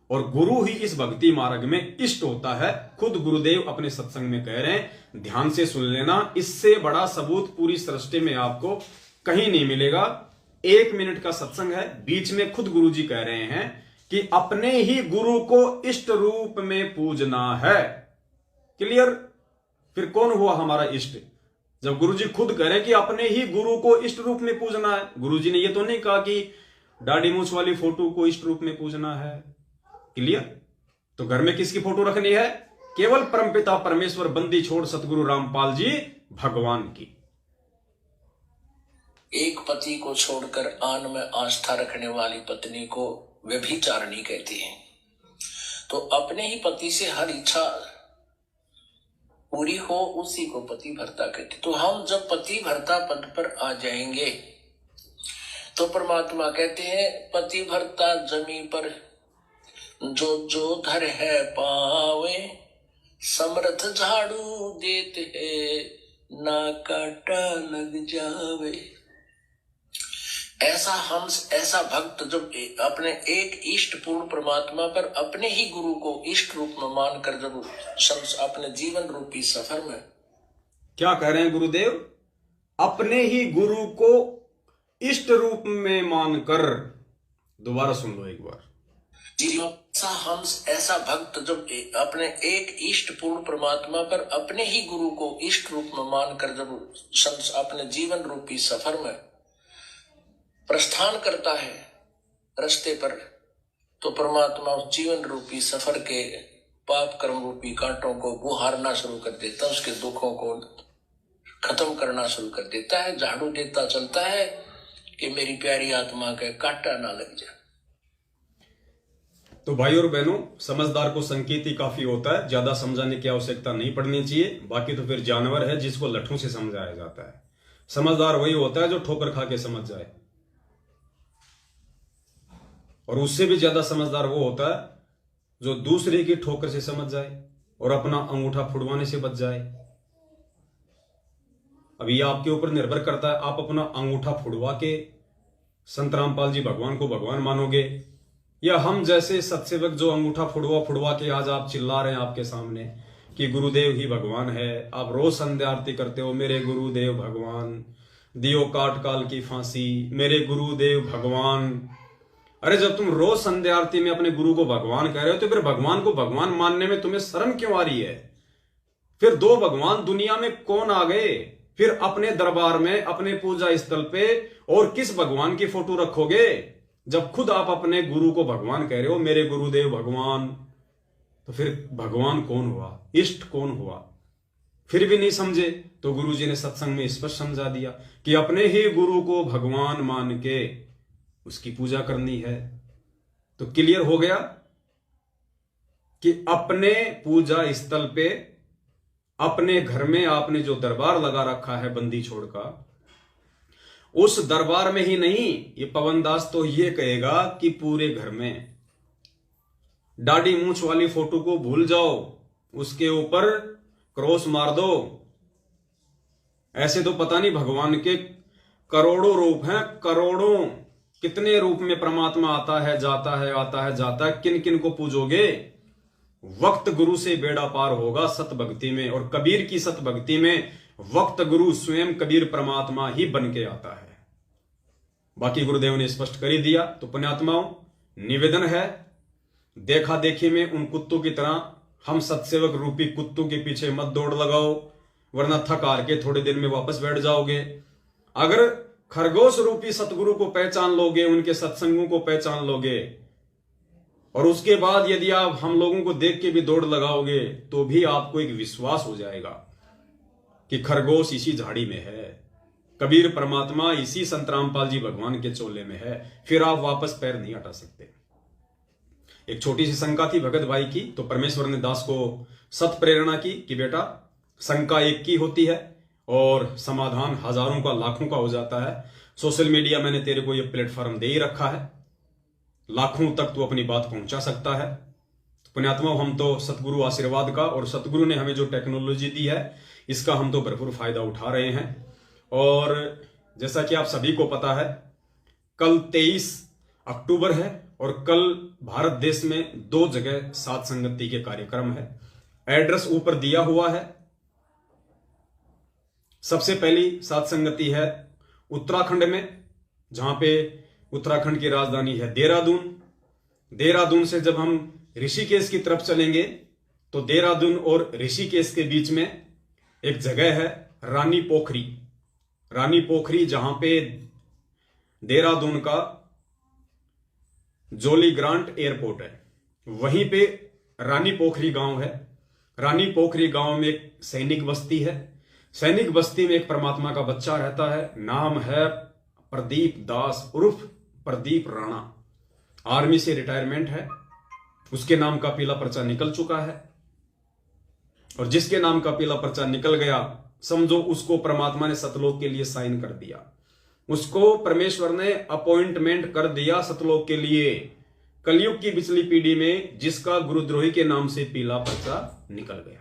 और गुरु ही इस भक्ति मार्ग में इष्ट होता है। खुद गुरुदेव अपने सत्संग में कह रहे हैं, ध्यान से सुन लेना, इससे बड़ा सबूत पूरी सृष्टि में आपको कहीं नहीं मिलेगा। 1 मिनट का सत्संग है, बीच में खुद गुरुजी कह रहे हैं कि अपने ही गुरु को इष्ट रूप में पूजना है। क्लियर? फिर कौन हुआ हमारा इष्ट? जब गुरुजी खुद कह रहे हैं कि अपने ही गुरु को इष्ट रूप में पूजना है। गुरुजी ने ये तो नहीं कहा कि दाढ़ी मूंछ वाली फोटो को इष्ट रूप में पूजना है। क्लियर? तो घर में किसकी फोटो रखनी है? केवल परमपिता परमेश्वर बंदी छोड़ सतगुरु रामपाल जी भगवान की। एक पति को छोड़कर आन में आस्था रखने वाली पत्नी को व्यभिचारिणी कहती है। तो अपने ही पति से हर इच्छा पूरी हो, उसी को पति भर्ता कहते। तो हम जब पति भर्ता पद पर आ जाएंगे तो परमात्मा कहते हैं, पति भर्ता जमी पर जो जो धर है पावे, समर्थ झाड़ू देते है ना काटा लग जावे। ऐसा भक्त जब अपने एक इष्ट पूर्ण परमात्मा पर अपने ही गुरु को इष्ट रूप में मानकर जब अपने जीवन रूपी सफर में, क्या कह रहे हैं गुरुदेव? अपने ही गुरु को इष्ट रूप में मानकर। दोबारा सुन लो एक बार। ऐसा भक्त जब अपने एक इष्ट पूर्ण परमात्मा पर अपने ही गुरु को इष्ट रूप में मानकर जब अपने जीवन रूपी सफर में प्रस्थान करता है रास्ते पर, तो परमात्मा जीवन रूपी सफर के पाप कर्म रूपी कांटों को बुहारना शुरू कर देता है, उसके दुखों को खत्म करना शुरू कर देता है, झाड़ू देता चलता है कि मेरी प्यारी आत्मा का कांटा ना लग जाए। तो भाई और बहनों, समझदार को संकेत ही काफी होता है, ज्यादा समझाने की आवश्यकता नहीं पड़नी चाहिए। बाकी तो फिर जानवर है जिसको लट्ठों से समझाया जाता है। समझदार वही होता है जो ठोकर खा के समझ जाए, और उससे भी ज्यादा समझदार वो होता है जो दूसरे की ठोकर से समझ जाए और अपना अंगूठा फुड़वाने से बच जाए। अभी ये आपके ऊपर निर्भर करता है, आप अपना अंगूठा फुड़वा के संत रामपाल जी भगवान को भगवान मानोगे, या हम जैसे सत्सेवक जो अंगूठा फुड़वा के आज आप चिल्ला रहे हैं आपके सामने कि गुरुदेव ही भगवान है। आप रोज संध्या आरती करते हो, मेरे गुरुदेव भगवान, दियो काट काल की फांसी, मेरे गुरुदेव भगवान। अरे जब तुम रोज संध्या आरती में अपने गुरु को भगवान कह रहे हो तो फिर भगवान को भगवान मानने में तुम्हें शर्म क्यों आ रही है? फिर 2 भगवान दुनिया में कौन आ गए? फिर अपने दरबार में, अपने पूजा स्थल पे और किस भगवान की फोटो रखोगे जब खुद आप अपने गुरु को भगवान कह रहे हो, मेरे गुरुदेव भगवान? तो फिर भगवान कौन हुआ? इष्ट कौन हुआ? फिर भी नहीं समझे तो गुरुजी ने सत्संग में स्पष्ट समझा दिया कि अपने ही गुरु को भगवान मान के उसकी पूजा करनी है। तो क्लियर हो गया कि अपने पूजा स्थल पे, अपने घर में आपने जो दरबार लगा रखा है बंदी छोड़ का, उस दरबार में ही नहीं, ये पवन दास तो ये कहेगा कि पूरे घर में दाढ़ी मूंछ वाली फोटो को भूल जाओ, उसके ऊपर क्रॉस मार दो। ऐसे तो पता नहीं भगवान के करोड़ों रूप हैं, करोड़ों, कितने रूप में परमात्मा आता है जाता है, आता है जाता है। किन किन को पूजोगे? वक्त गुरु से बेड़ा पार होगा सत भक्ति में, और कबीर की सत भक्ति में वक्त गुरु स्वयं कबीर परमात्मा ही बन के आता है। बाकी गुरुदेव ने स्पष्ट कर ही दिया। तो पुण्यात्माओं, निवेदन है, देखा देखी में उन कुत्तों की तरह हम सत्सेवक रूपी कुत्तों के पीछे मत दौड़ लगाओ, वरना थक हार के थोड़े दिन में वापस बैठ जाओगे। अगर खरगोश रूपी सतगुरु को पहचान लोगे, उनके सत्संगों को पहचान लोगे, और उसके बाद यदि आप हम लोगों को देख के भी दौड़ लगाओगे, तो भी आपको एक विश्वास हो जाएगा कि खरगोश इसी झाड़ी में है, कबीर परमात्मा इसी संत रामपाल जी भगवान के चोले में है। फिर आप वापस पैर नहीं हटा सकते। एक छोटी सी शंका थी भगत भाई की, तो परमेश्वर ने दास को सत प्रेरणा की कि बेटा, शंका एक की होती है और समाधान हजारों का, लाखों का हो जाता है। सोशल मीडिया मैंने तेरे को यह प्लेटफॉर्म दे ही रखा है, लाखों तक तू अपनी बात पहुंचा सकता है। तो पुण्यात्मा, हम तो सतगुरु आशीर्वाद का, और सतगुरु ने हमें जो टेक्नोलॉजी दी है, इसका हम तो भरपूर फायदा उठा रहे हैं। और जैसा कि आप सभी को पता है, कल 23 अक्टूबर है, और कल भारत देश में 2 जगह सात संगति के कार्यक्रम है। एड्रेस ऊपर दिया हुआ है। सबसे पहली सात संगति है उत्तराखंड में, जहां पे उत्तराखंड की राजधानी है देहरादून। देहरादून से जब हम ऋषिकेश की तरफ चलेंगे, तो देहरादून और ऋषिकेश के बीच में एक जगह है रानी पोखरी। रानी पोखरी, जहां पे देहरादून का जोली ग्रांट एयरपोर्ट है, वहीं पे रानी पोखरी गांव है। रानी पोखरी गांव में एक सैनिक बस्ती है। सैनिक बस्ती में एक परमात्मा का बच्चा रहता है, नाम है प्रदीप दास उर्फ प्रदीप राणा। आर्मी से रिटायरमेंट है, उसके नाम का पीला पर्चा निकल चुका है, और जिसके नाम का पीला पर्चा निकल गया, समझो उसको परमात्मा ने सतलोक के लिए साइन कर दिया, उसको परमेश्वर ने अपॉइंटमेंट कर दिया सतलोक के लिए। कलयुग की पिछली पीढ़ी में जिसका गुरुद्रोही के नाम से पीला पर्चा निकल गया।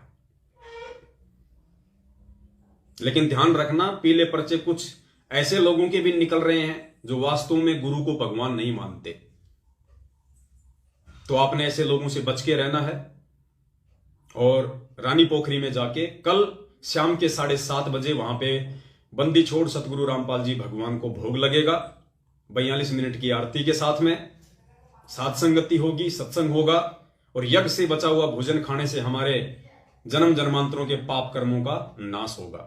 लेकिन ध्यान रखना, पीले पर्चे कुछ ऐसे लोगों के भी निकल रहे हैं जो वास्तव में गुरु को भगवान नहीं मानते। तो आपने ऐसे लोगों से बच के रहना है। और रानी पोखरी में जाके कल शाम के 7:30 बजे वहां पे बंदी छोड़ सतगुरु रामपाल जी भगवान को भोग लगेगा। 42 मिनट की आरती के साथ में सात संगति होगी, सत्संग होगा, और यज्ञ से बचा हुआ भोजन खाने से हमारे जन्म जन्मांतरों के पाप कर्मों का नाश होगा।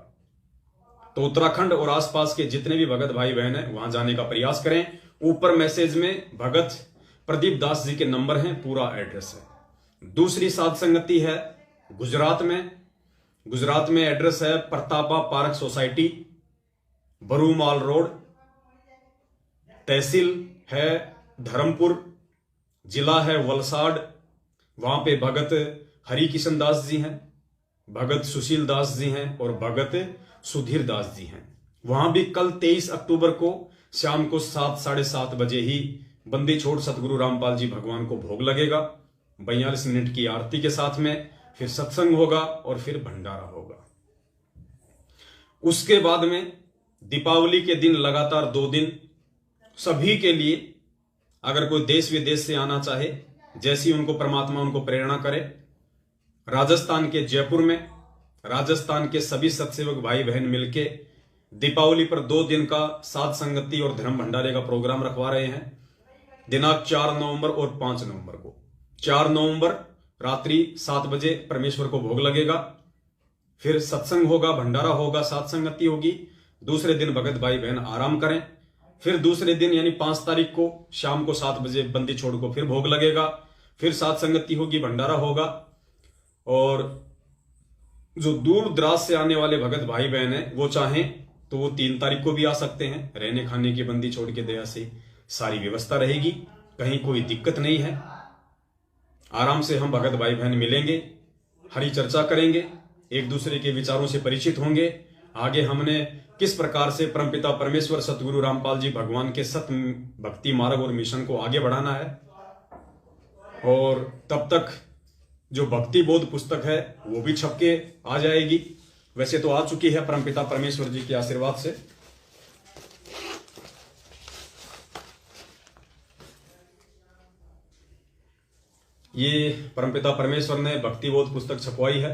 तो उत्तराखंड और आसपास के जितने भी भगत भाई बहन हैं, वहां जाने का प्रयास करें। ऊपर मैसेज में भगत प्रदीप दास जी के नंबर हैं, पूरा एड्रेस है। दूसरी सात संगति है गुजरात में। गुजरात में एड्रेस है प्रतापा पार्क सोसाइटी, बरूमाल रोड, तहसील है धर्मपुर, जिला है वलसाड। वहां पे भगत हरि किशन दास जी हैं, भगत सुशील दास जी हैं, और भगत सुधीर दास जी हैं। वहां भी कल 23 अक्टूबर को शाम को 7, 7:30 बजे ही बंदी छोड़ सतगुरु रामपाल जी भगवान को भोग लगेगा। 42 मिनट की आरती के साथ में फिर सत्संग होगा, और फिर भंडारा होगा। उसके बाद में दीपावली के दिन लगातार 2 दिन सभी के लिए, अगर कोई देश विदेश से आना चाहे, जैसी उनको परमात्मा उनको प्रेरणा करे, राजस्थान के जयपुर में राजस्थान के सभी सत्सेवक भाई बहन मिलके दीपावली पर 2 दिन का सात संगति और धर्म भंडारे का प्रोग्राम रखवा रहे हैं। दिनांक 4 नवंबर और 5 नवंबर को। 4 नवंबर रात्रि 7 बजे परमेश्वर को भोग लगेगा, फिर सत्संग होगा, भंडारा होगा, सात संगति होगी। दूसरे दिन भगत भाई बहन आराम करें। फिर दूसरे दिन यानी 5 तारीख को शाम को 7 बजे बंदी छोड़ को फिर भोग लगेगा, फिर सात संगति होगी, भंडारा होगा। और जो दूर दराज से आने वाले भगत भाई बहन हैं, वो चाहें तो वो 3 तारीख को भी आ सकते हैं। रहने खाने की बंदी छोड़ के दया से सारी व्यवस्था रहेगी। कहीं कोई दिक्कत नहीं है। आराम से हम भगत भाई बहन मिलेंगे, हरी चर्चा करेंगे, एक दूसरे के विचारों से परिचित होंगे। आगे हमने किस प्रकार से परमपिता परमेश्वर सतगुरु रामपाल जी भगवान के सत्य भक्ति मार्ग और मिशन को आगे बढ़ाना है। और तब तक जो भक्ति बोध पुस्तक है वो भी छप के आ जाएगी। वैसे तो आ चुकी है परमपिता परमेश्वर जी के आशीर्वाद से। ये परमपिता परमेश्वर ने भक्ति बोध पुस्तक छपवाई है,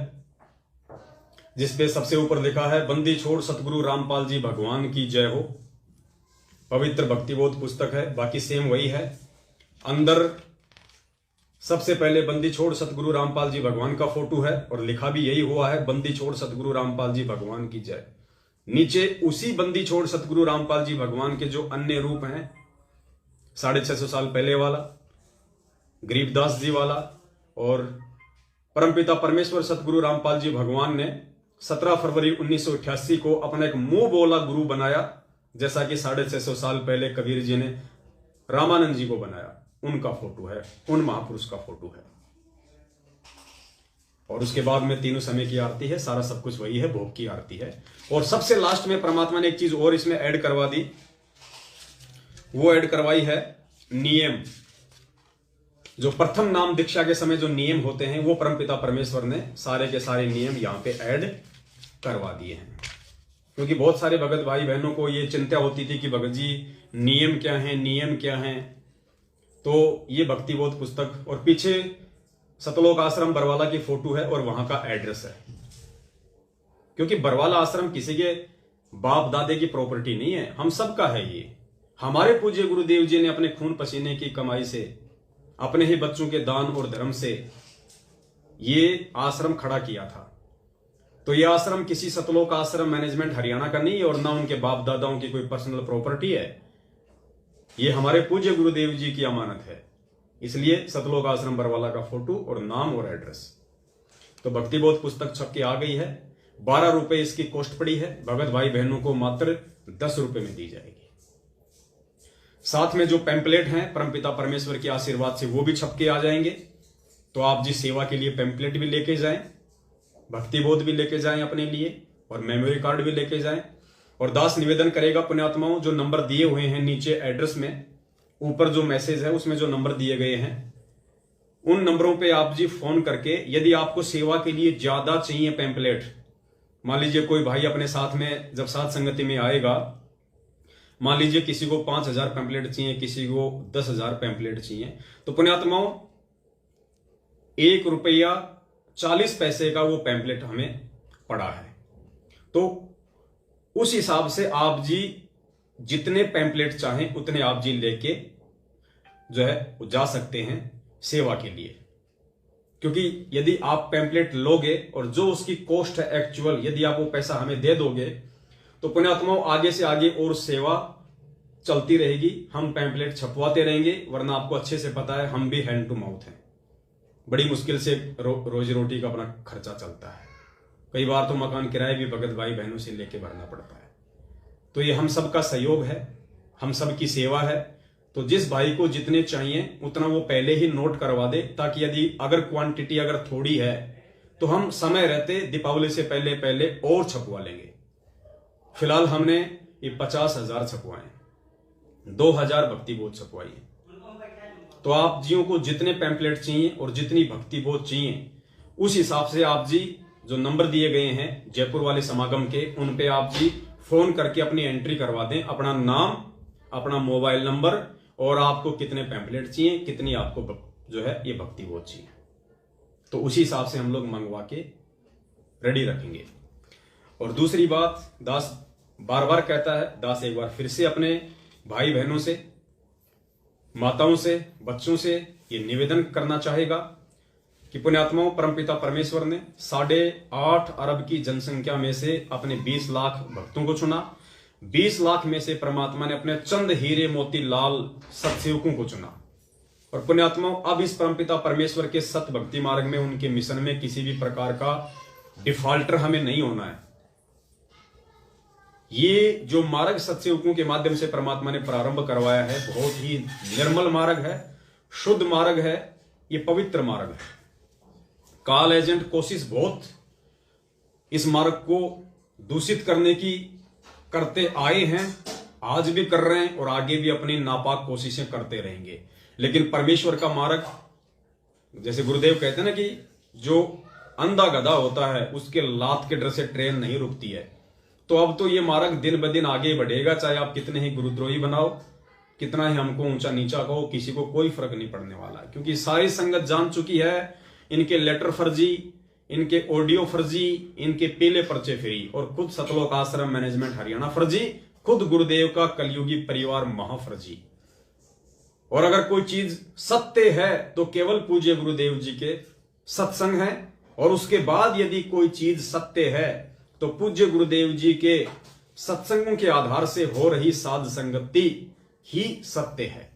जिसपे सबसे ऊपर लिखा है बंदी छोड़ सतगुरु रामपाल जी भगवान की जय हो। पवित्र भक्ति बोध पुस्तक है, बाकी सेम वही है। अंदर सबसे पहले बंदी छोड़ सतगुरु रामपाल जी भगवान का फोटो है और लिखा भी यही हुआ है, बंदी छोड़ सतगुरु रामपाल जी भगवान की जय। नीचे उसी बंदी छोड़ सतगुरु रामपाल जी भगवान के जो अन्य रूप हैं, 650 साल पहले वाला, गरीबदास जी वाला, और परमपिता परमेश्वर सतगुरु रामपाल जी भगवान ने 17 फरवरी 1988 को अपना एक मुंह बोला गुरु बनाया, जैसा कि 650 साल पहले कबीर जी ने रामानंद जी को बनाया। उनका फोटो है, उन महापुरुष का फोटो है। और उसके बाद में तीनों समय की आरती है, सारा सब कुछ वही है, भोग की आरती है। और सबसे लास्ट में परमात्मा ने एक चीज और इसमें ऐड करवा दी, वो ऐड करवाई है नियम। जो प्रथम नाम दीक्षा के समय जो नियम होते हैं वो परमपिता परमेश्वर ने सारे के सारे नियम यहां पे ऐड करवा दिए हैं। क्योंकि बहुत सारे भगत भाई बहनों को ये चिंता होती थी कि भगत जी नियम क्या है, नियम क्या है। तो ये भक्ति बोध पुस्तक, और पीछे सतलोक आश्रम बरवाला की फोटो है और वहां का एड्रेस है। क्योंकि बरवाला आश्रम किसी के बाप दादे की प्रॉपर्टी नहीं है, हम सबका है। ये हमारे पूज्य गुरुदेव जी ने अपने खून पसीने की कमाई से, अपने ही बच्चों के दान और धर्म से ये आश्रम खड़ा किया था। तो ये आश्रम किसी सतलोक आश्रम मैनेजमेंट हरियाणा का नहीं है और ना उनके बाप दादाओं की कोई पर्सनल प्रॉपर्टी है। ये हमारे पूज्य गुरुदेव जी की अमानत है। इसलिए सतलोक आश्रम बरवाला का फोटो और नाम और एड्रेस। तो भक्ति बोध पुस्तक छप के आ गई है। 12 रुपए इसकी कॉस्ट पड़ी है। भगत भाई बहनों को मात्र 10 रुपए में दी जाएगी। साथ में जो पैम्पलेट हैं परमपिता परमेश्वर के आशीर्वाद से वो भी छप के आ जाएंगे। तो आप जी सेवा के लिए पैम्पलेट भी लेके जाएं, भक्ति बोध भी लेके जाएं अपने लिए, और मेमोरी कार्ड भी लेके जाएं। और दास निवेदन करेगा पुण्यात्माओं, जो नंबर दिए हुए हैं नीचे एड्रेस में, ऊपर जो मैसेज है उसमें जो नंबर दिए गए हैं, उन नंबरों पे आप जी फोन करके, यदि आपको सेवा के लिए ज्यादा चाहिए पैम्पलेट, मान लीजिए कोई भाई अपने साथ में जब साथ संगति में आएगा, मान लीजिए किसी को 5000 पैम्पलेट चाहिए, किसी को 10,000 पैम्पलेट चाहिए, तो पुण्यात्माओं 1 रुपया 40 पैसे का वो पैम्पलेट हमें पड़ा है। तो उस हिसाब से आप जी जितने पैम्पलेट चाहें उतने आप जी लेके जो है वो जा सकते हैं सेवा के लिए। क्योंकि यदि आप पैम्पलेट लोगे और जो उसकी कॉस्ट है एक्चुअल, यदि आप वो पैसा हमें दे दोगे, तो पुण्यात्माओं आगे से आगे और सेवा चलती रहेगी। हम पैम्पलेट छपवाते रहेंगे, वरना आपको अच्छे से पता है हम भी हैंड टू माउथ हैं। बड़ी मुश्किल से रोजी रोटी का अपना खर्चा चलता है। कई बार तो मकान किराए भी भगत भाई बहनों से लेके भरना पड़ता है। तो ये हम सबका सहयोग है, हम सब की सेवा है। तो जिस भाई को जितने चाहिए उतना वो पहले ही नोट करवा दे, ताकि यदि अगर क्वांटिटी अगर थोड़ी है तो हम समय रहते दीपावली से पहले पहले और छपवा लेंगे। फिलहाल हमने ये 50,000 छपवाए, 2,000 भक्ति बोध छपवाई है। तो आप जियों को जितने पैम्पलेट चाहिए और जितनी भक्ति बोध चाहिए, उस हिसाब से आप जी जो नंबर दिए गए हैं जयपुर वाले समागम के, उन पे आप जी फोन करके अपनी एंट्री करवा दें, अपना नाम, अपना मोबाइल नंबर, और आपको कितने पैम्पलेट चाहिए, कितनी आपको जो है ये भक्ति बोध चाहिए। तो उसी हिसाब से हम लोग मंगवा के रेडी रखेंगे। और दूसरी बात, दास बार बार कहता है, दास एक बार फिर से अपने भाई बहनों से, माताओं से, बच्चों से ये निवेदन करना चाहेगा कि पुण्यात्माओं, परमपिता परमेश्वर ने 8.5 अरब की जनसंख्या में से अपने 20 लाख भक्तों को चुना। 20 लाख में से परमात्मा ने अपने चंद हीरे मोती लाल सत्सेवकों को चुना। और पुण्यात्माओं, अब इस परमपिता परमेश्वर के सत्य भक्ति मार्ग में, उनके मिशन में किसी भी प्रकार का डिफॉल्टर हमें नहीं होना है। ये जो मार्ग सत्सेवकों के माध्यम से परमात्मा ने प्रारंभ करवाया है बहुत ही निर्मल मार्ग है, शुद्ध मार्ग है, ये पवित्र मार्ग है। काल एजेंट कोशिश बहुत इस मार्ग को दूषित करने की करते आए हैं, आज भी कर रहे हैं और आगे भी अपनी नापाक कोशिशें करते रहेंगे। लेकिन परमेश्वर का मार्ग, जैसे गुरुदेव कहते हैं ना कि जो अंधा गधा होता है उसके लात के डर से ट्रेन नहीं रुकती है। तो अब तो ये मार्ग दिन ब दिन आगे बढ़ेगा, चाहे आप कितने ही गुरुद्रोही बनाओ, कितना ही हमको ऊंचा नीचा कहो, किसी को कोई फर्क नहीं पड़ने वाला है। क्योंकि सारी संगत जान चुकी है, इनके लेटर फर्जी, इनके ऑडियो फर्जी, इनके पीले पर्चे फ्री, और खुद सतलोक आश्रम मैनेजमेंट हरियाणा फर्जी, खुद गुरुदेव का कलयुगी परिवार महाफर्जी। और अगर कोई चीज सत्य है तो केवल पूज्य गुरुदेव जी के सत्संग है, और उसके बाद यदि कोई चीज सत्य है तो पूज्य गुरुदेव जी के सत्संगों के आधार से हो रही साध संगति ही सत्य है।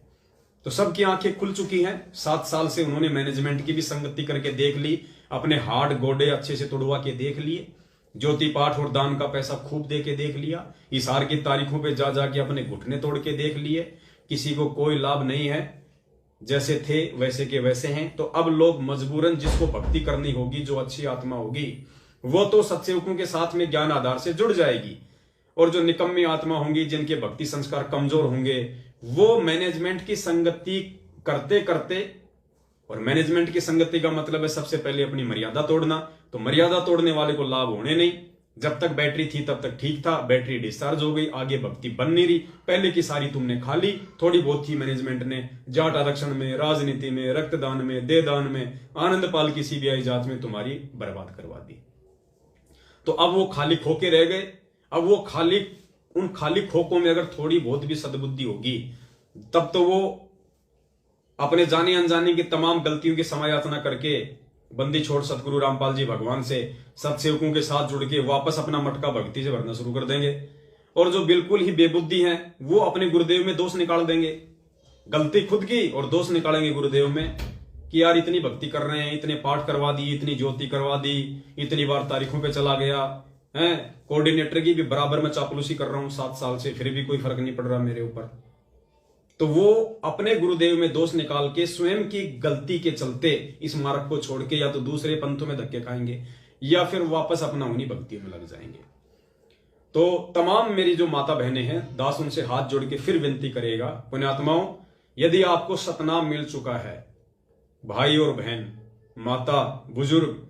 तो सबकी आंखें खुल चुकी हैं। 7 साल से उन्होंने मैनेजमेंट की भी संगति करके देख ली, अपने हार्ड गोडे अच्छे से तोड़वा के देख लिए, ज्योति पाठ और दान का पैसा खूब दे के देख लिया, इशार की तारीखों पे जा जाके अपने घुटने तोड़ के देख लिए, किसी को कोई लाभ नहीं है, जैसे थे वैसे के वैसे हैं। तो अब लोग मजबूरन, जिसको भक्ति करनी होगी, जो अच्छी आत्मा होगी, वो तो सत्सेवकों के साथ में ज्ञान आधार से जुड़ जाएगी, और जो निकम्मी आत्मा होंगी, जिनके भक्ति संस्कार कमजोर होंगे, वो मैनेजमेंट की संगति करते करते, और मैनेजमेंट की संगति का मतलब है सबसे पहले अपनी मर्यादा तोड़ना, तो मर्यादा तोड़ने वाले को लाभ होने नहीं। जब तक बैटरी थी तब तक ठीक था, बैटरी डिस्चार्ज हो गई, आगे भक्ति बन नहीं रही, पहले की सारी तुमने खा ली, थोड़ी बहुत थी मैनेजमेंट ने जाट आरक्षण में, राजनीति में, रक्तदान में, देदान में, आनंद पाल की सीबीआई जांच में तुम्हारी बर्बाद करवा दी। तो अब वो खाली खोके रह गए। अब वो उन खाली खोकों में अगर थोड़ी बहुत भी सद्बुद्धि होगी, तब तो वो अपने जाने अनजाने की तमाम गलतियों की समायाचना करके बंदी छोड़ सतगुरु रामपाल जी भगवान से सत्सेवकों के साथ जुड़ के वापस अपना मटका भक्ति से भरना शुरू कर देंगे। और जो बिल्कुल ही बेबुद्धि हैं, वो अपने गुरुदेव में दोष निकाल देंगे, गलती खुद की, और दोष निकालेंगे गुरुदेव में कि यार इतनी भक्ति कर रहे हैं, इतने पाठ करवा दी, इतनी ज्योति करवा दी, इतनी बार तारीखों पे चला गया है, कोऑर्डिनेटर की भी बराबर में चापलूसी कर रहा हूं 7 साल से, फिर भी कोई फर्क नहीं पड़ रहा मेरे ऊपर। तो वो अपने गुरुदेव में दोष निकाल के स्वयं की गलती के चलते इस मार्ग को छोड़ के या तो दूसरे पंथों में धक्के खाएंगे या फिर वापस अपना उन्हीं भक्तियों में लग जाएंगे। तो तमाम मेरी जो माता बहनें हैं, दास उनसे हाथ जोड़ के फिर विनती करेगा, पुण्यात्माओं, यदि आपको सतनाम मिल चुका है, भाई और बहन, माता, बुजुर्ग,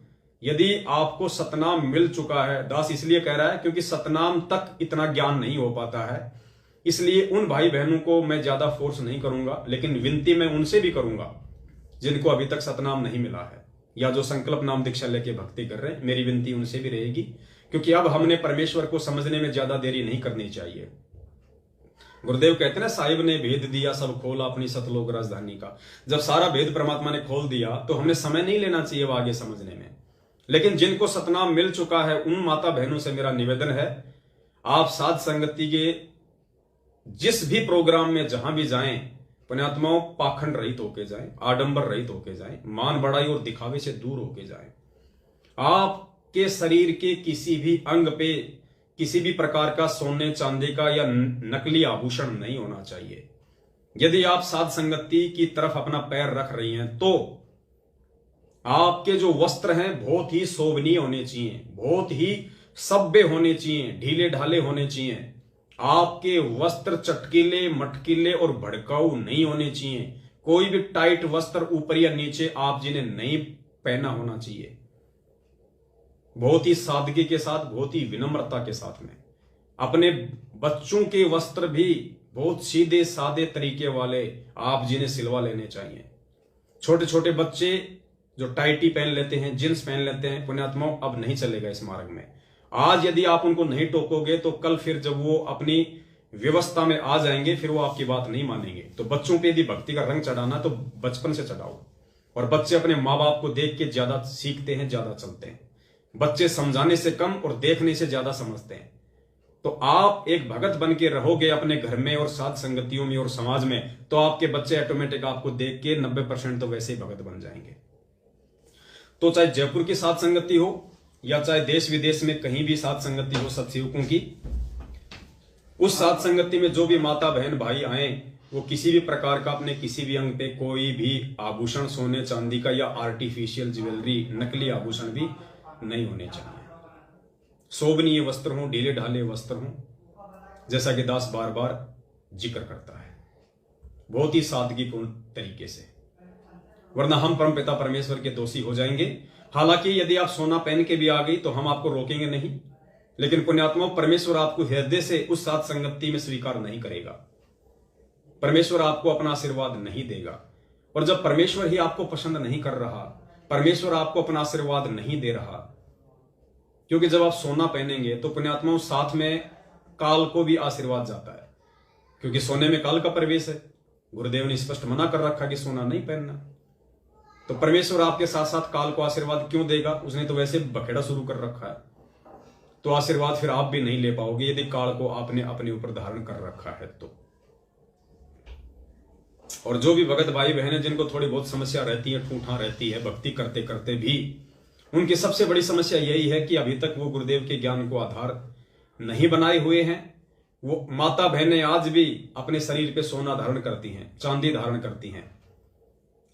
यदि आपको सतनाम मिल चुका है, दास इसलिए कह रहा है क्योंकि सतनाम तक इतना ज्ञान नहीं हो पाता है, इसलिए उन भाई बहनों को मैं ज्यादा फोर्स नहीं करूंगा, लेकिन विनती मैं उनसे भी करूंगा जिनको अभी तक सतनाम नहीं मिला है या जो संकल्प नाम दीक्षा लेके भक्ति कर रहे हैं। मेरी विनती उनसे भी रहेगी, क्योंकि अब हमने परमेश्वर को समझने में ज्यादा देरी नहीं करनी चाहिए। गुरुदेव कहते हैं ना, साहिब ने भेद दिया सब खोला अपनी सतलोक राजधानी का। जब सारा भेद परमात्मा ने खोल दिया तो हमने समय नहीं लेना चाहिए वो आगे समझने में। लेकिन जिनको सतनाम मिल चुका है, उन माता बहनों से मेरा निवेदन है, आप साध संगति के जिस भी प्रोग्राम में जहां भी जाएं, पुण्यात्माओं, पाखंड रहित होके जाएं, आडंबर रहित होके जाएं, मान बढ़ाई और दिखावे से दूर होके जाएं। आपके शरीर के किसी भी अंग पे किसी भी प्रकार का सोने चांदी का या नकली आभूषण नहीं होना चाहिए। यदि आप साध संगति की तरफ अपना पैर रख रही हैं तो आपके जो वस्त्र हैं बहुत ही शोभनीय होने चाहिए, बहुत ही सभ्य होने चाहिए, ढीले ढाले होने चाहिए। आपके वस्त्र चटकीले, मटकीले और भड़काऊ नहीं होने चाहिए। कोई भी टाइट वस्त्र ऊपर या नीचे आप जिन्हें नहीं पहना होना चाहिए। बहुत ही सादगी के साथ, बहुत ही विनम्रता के साथ में। अपने बच्चों के वस्त्र भी बहुत सीधे सादे तरीके वाले आप जिन्हें सिलवा लेने चाहिए। छोटे छोटे बच्चे जो टाइटी पहन लेते हैं, जींस पहन लेते हैं, पुण्यात्माओं, अब नहीं चलेगा इस मार्ग में। आज यदि आप उनको नहीं टोकोगे तो कल फिर जब वो अपनी व्यवस्था में आ जाएंगे फिर वो आपकी बात नहीं मानेंगे। तो बच्चों पे यदि भक्ति का रंग चढ़ाना तो बचपन से चढ़ाओ। और बच्चे अपने माँ बाप को देख के ज्यादा सीखते हैं, ज्यादा चलते हैं। बच्चे समझाने से कम और देखने से ज्यादा समझते हैं। तो आप एक भगत बन के रहोगे अपने घर में और साथ संगतियों में और समाज में, तो आपके बच्चे ऑटोमेटिक आपको देख के 90% तो वैसे ही भगत बन जाएंगे। तो चाहे जयपुर की साथ संगति हो या चाहे देश विदेश में कहीं भी साथ संगति हो सत्सेवकों की, उस साथ संगति में जो भी माता बहन भाई आए, वो किसी भी प्रकार का अपने किसी भी अंग पे कोई भी आभूषण सोने चांदी का या आर्टिफिशियल ज्वेलरी, नकली आभूषण भी नहीं होने चाहिए। शोभनीय वस्त्र हो, ढीले ढाले वस्त्र हो, जैसा कि दास बार बार जिक्र करता है, बहुत ही सादगीपूर्ण तरीके से, वरना हम परमपिता परमेश्वर के दोषी हो जाएंगे। हालांकि यदि आप सोना पहन के भी आ गई तो हम आपको रोकेंगे नहीं, लेकिन पुण्यात्मा परमेश्वर आपको हृदय से उस साथ संगति में स्वीकार नहीं करेगा। परमेश्वर आपको अपना आशीर्वाद नहीं देगा। और जब परमेश्वर ही आपको पसंद नहीं कर रहा, परमेश्वर आपको अपना आशीर्वाद नहीं दे रहा, क्योंकि जब आप सोना पहनेंगे तो पुण्यात्मा साथ में काल को भी आशीर्वाद जाता है, क्योंकि सोने में काल का प्रवेश है। गुरुदेव ने स्पष्ट मना कर रखा कि सोना नहीं पहनना। तो परमेश्वर आपके साथ साथ काल को आशीर्वाद क्यों देगा? उसने तो वैसे बखेड़ा शुरू कर रखा है, तो आशीर्वाद फिर आप भी नहीं ले पाओगे यदि काल को आपने अपने ऊपर धारण कर रखा है तो। और जो भी भगत भाई बहन जिनको थोड़ी बहुत समस्या रहती है, ठूठा रहती है भक्ति करते करते भी, उनकी सबसे बड़ी समस्या यही है कि अभी तक वो गुरुदेव के ज्ञान को आधार नहीं बनाए हुए हैं। वो माता बहनें आज भी अपने शरीर पे सोना धारण करती हैं, चांदी धारण करती हैं।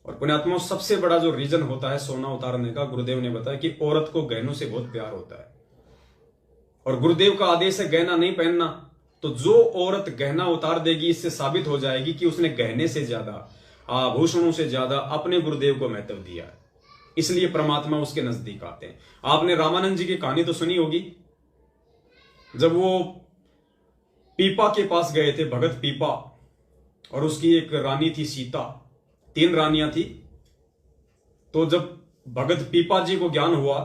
और पुण्यात्मा सबसे बड़ा जो रीजन होता है सोना उतारने का, गुरुदेव ने बताया कि औरत को गहनों से बहुत प्यार होता है, और गुरुदेव का आदेश है गहना नहीं पहनना। तो जो औरत गहना उतार देगी, इससे साबित हो जाएगी कि उसने गहने से ज्यादा, आभूषणों से ज्यादा अपने गुरुदेव को महत्व दिया है, इसलिए परमात्मा उसके नजदीक आते हैं। आपने रामानंद जी की कहानी तो सुनी होगी, जब वो पीपा के पास गए थे, भगत पीपा, और उसकी एक रानी थी सीता, 3 रानियां थी। तो जब भगत पीपा जी को ज्ञान हुआ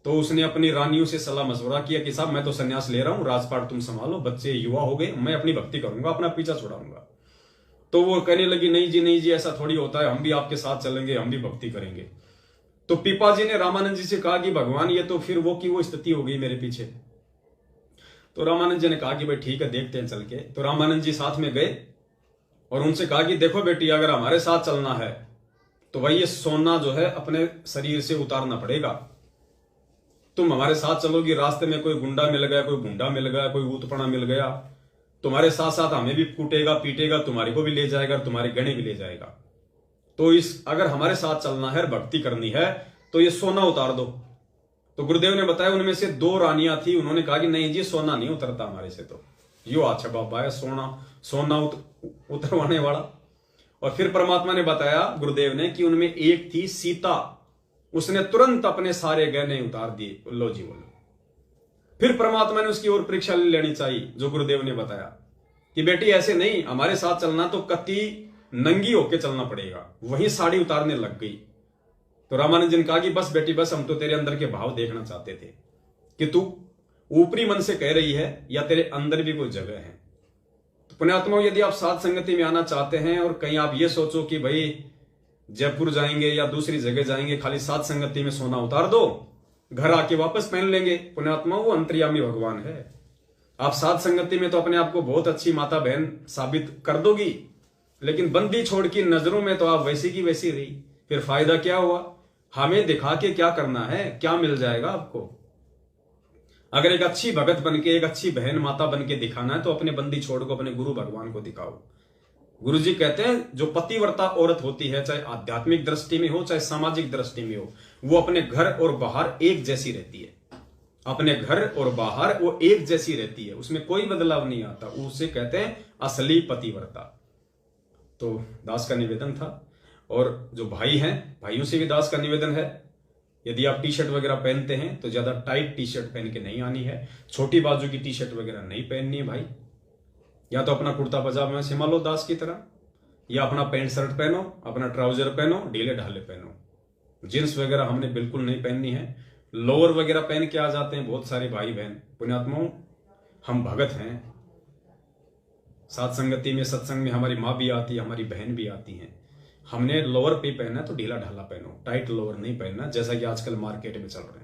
तो उसने अपनी रानियों से सलाह मशवरा किया कि साहब मैं तो संन्यास ले रहा हूं, राजपाट तुम संभालो, बच्चे युवा हो गए, मैं अपनी भक्ति करूंगा, अपना पीछा छुड़ाऊंगा। तो वो कहने लगी नहीं जी नहीं जी, ऐसा थोड़ी होता है, हम भी आपके साथ चलेंगे, हम भी भक्ति करेंगे। तो पीपा जी ने रामानंद जी से कहा कि भगवान ये तो फिर वो की वो स्थिति हो गई मेरे पीछे। तो रामानंद जी ने कहा कि भाई ठीक है देखते हैं चल के। तो रामानंद जी साथ में गए और उनसे कहा कि देखो बेटी, अगर हमारे साथ चलना है तो भाई ये सोना जो है अपने शरीर से उतारना पड़ेगा। तुम हमारे साथ चलोगी, रास्ते में कोई गुंडा मिल गया, कोई गुंडा मिल गया, कोई ऊतपड़ा मिल गया, तुम्हारे साथ साथ हमें भी कूटेगा पीटेगा, तुम्हारे को भी ले जाएगा, तुम्हारे गहने भी ले जाएगा। तो अगर हमारे साथ चलना है, भक्ति करनी है, तो ये सोना उतार दो। तो गुरुदेव ने बताया उनमें से 2 रानियां थी, उन्होंने कहा कि नहीं जी सोना नहीं उतरता हमारे से, तो यो अच्छा बाबा है सोना उतरवाने वाला। और फिर परमात्मा ने बताया गुरुदेव ने कि उनमें एक थी सीता, उसने तुरंत अपने सारे गहने उतार दिए। लो जी बोलो। फिर परमात्मा ने उसकी और परीक्षा ले लेनी चाहिए, जो गुरुदेव ने बताया कि बेटी ऐसे नहीं, हमारे साथ चलना तो कति नंगी होके चलना पड़ेगा। वही साड़ी उतारने लग गई। तो रामानंद जी ने कहा कि बस बेटी बस, हम तो तेरे अंदर के भाव देखना चाहते थे कि तू ऊपरी मन से कह रही है या तेरे अंदर भी कोई जगह है। तो पुण्यात्मा, यदि आप साथ संगति में आना चाहते हैं और कहीं आप ये सोचो कि भाई जयपुर जाएंगे या दूसरी जगह जाएंगे, खाली साथ संगति में सोना उतार दो, घर आके वापस पहन लेंगे, पुण्यात्मा वो अंतर्यामी भगवान है। आप साथ संगति में तो अपने आप को बहुत अच्छी माता बहन साबित कर दोगी, लेकिन बंदी छोड़ की नजरों में तो आप वैसी की वैसी रही। फिर फायदा क्या हुआ? हमें दिखा के क्या करना है, क्या मिल जाएगा आपको? अगर एक अच्छी भगत बन के, एक अच्छी बहन माता बन के दिखाना है तो अपने बंदी छोड़ को अपने गुरु भगवान को दिखाओ। गुरु जी कहते हैं जो पतिव्रता औरत होती है, चाहे आध्यात्मिक दृष्टि में हो चाहे सामाजिक दृष्टि में हो, वो अपने घर और बाहर एक जैसी रहती है। अपने घर और बाहर वो एक जैसी रहती है, उसमें कोई बदलाव नहीं आता। उसे कहते हैं असली पतिव्रता। तो दास का निवेदन था, और जो भाई हैं भाइयों से भी दास का निवेदन है, यदि आप टी शर्ट वगैरह पहनते हैं तो ज्यादा टाइट टी शर्ट पहन के नहीं आनी है, छोटी बाजू की टी शर्ट वगैरह नहीं पहननी है भाई। या तो अपना कुर्ता पजामा सिमा लो दास की तरह, या अपना पैंट शर्ट पहनो, अपना ट्राउजर पहनो, ढीले ढाले पहनो। जींस वगैरह हमने बिल्कुल नहीं पहननी है। लोअर वगैरह पहन के आ जाते हैं बहुत सारे भाई बहन। पुण्यात्माओं, हम भगत हैं, साथ संगति में सत्संग में हमारी माँ भी आती है, हमारी बहन भी आती है। हमने लोअर पे पहना तो ढीला ढाला पहनो, टाइट लोअर नहीं पहनना जैसा कि आजकल मार्केट में चल रहे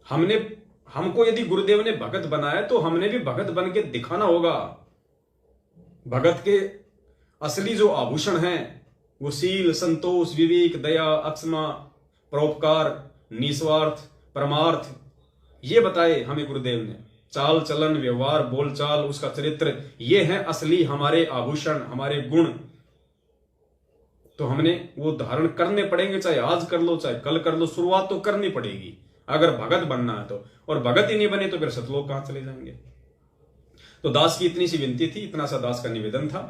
हैं। हमको यदि गुरुदेव ने भगत बनाया तो हमने भी भगत बन के दिखाना होगा। भगत के असली जो आभूषण हैं वो शील, संतोष, विवेक, दया, अक्षमा, परोपकार, निस्वार्थ, परमार्थ, ये बताए हमें गुरुदेव ने। चाल चलन, व्यवहार, बोलचाल, उसका चरित्र, ये है असली हमारे आभूषण, हमारे गुण। तो हमने वो धारण करने पड़ेंगे, चाहे आज कर लो चाहे कल कर लो, शुरुआत तो करनी पड़ेगी अगर भगत बनना है तो। और भगत ही नहीं बने तो फिर सतलोक कहां चले जाएंगे। तो दास की इतनी सी विनती थी, इतना सा दास का निवेदन था,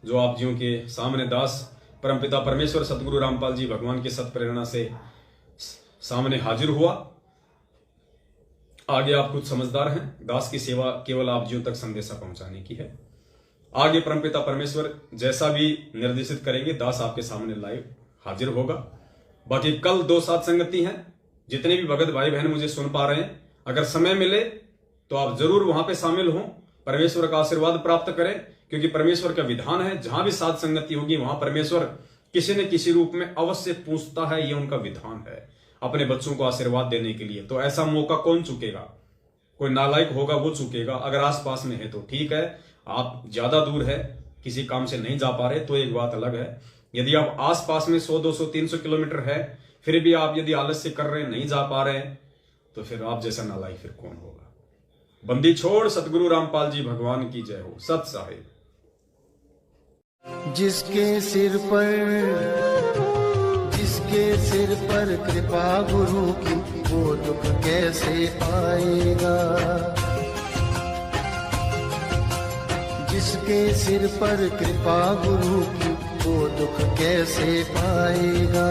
जो आप जियों के सामने दास परमपिता परमेश्वर सतगुरु रामपाल जी भगवान की सत प्रेरणा से सामने हाजिर हुआ। आगे आप कुछ समझदार हैं, दास की सेवा केवल आप जियों तक संदेशा पहुंचाने की है। आगे परमपिता परमेश्वर जैसा भी निर्देशित करेंगे, दास आपके सामने लाइव हाजिर होगा। बाकी कल 2 सात संगति हैं, जितने भी भगत भाई बहन मुझे सुन पा रहे हैं, अगर समय मिले तो आप जरूर वहां पे शामिल हों, परमेश्वर का आशीर्वाद प्राप्त करें, क्योंकि परमेश्वर का विधान है जहां भी सात संगति होगी वहां परमेश्वर किसी न किसी रूप में अवश्य पूछता है, ये उनका विधान है अपने बच्चों को आशीर्वाद देने के लिए। तो ऐसा मौका कौन चुकेगा? कोई नालायक होगा वो चुकेगा। अगर आसपास में है तो ठीक है, आप ज्यादा दूर है, किसी काम से नहीं जा पा रहे तो एक बात अलग है। यदि आप आसपास में 100, 200, 300 किलोमीटर है, फिर भी आप यदि आलस्य कर रहे हैं, नहीं जा पा रहे हैं, तो फिर आप जैसा नालायक फिर कौन होगा। बंदी छोड़ सतगुरु रामपाल जी भगवान की जय हो। सत साहिब। जिसके सिर पर कृपा गुरु की, वो दुख कैसे पाएगा। जिसके सिर पर कृपा गुरु की, वो दुख कैसे पाएगा।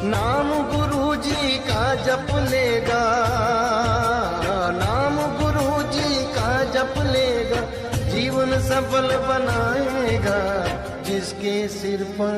नाम गुरु जी का जप लेगा, नाम गुरु जी का जप लेगा, जीवन सफल बनाएगा। जिसके सिर पर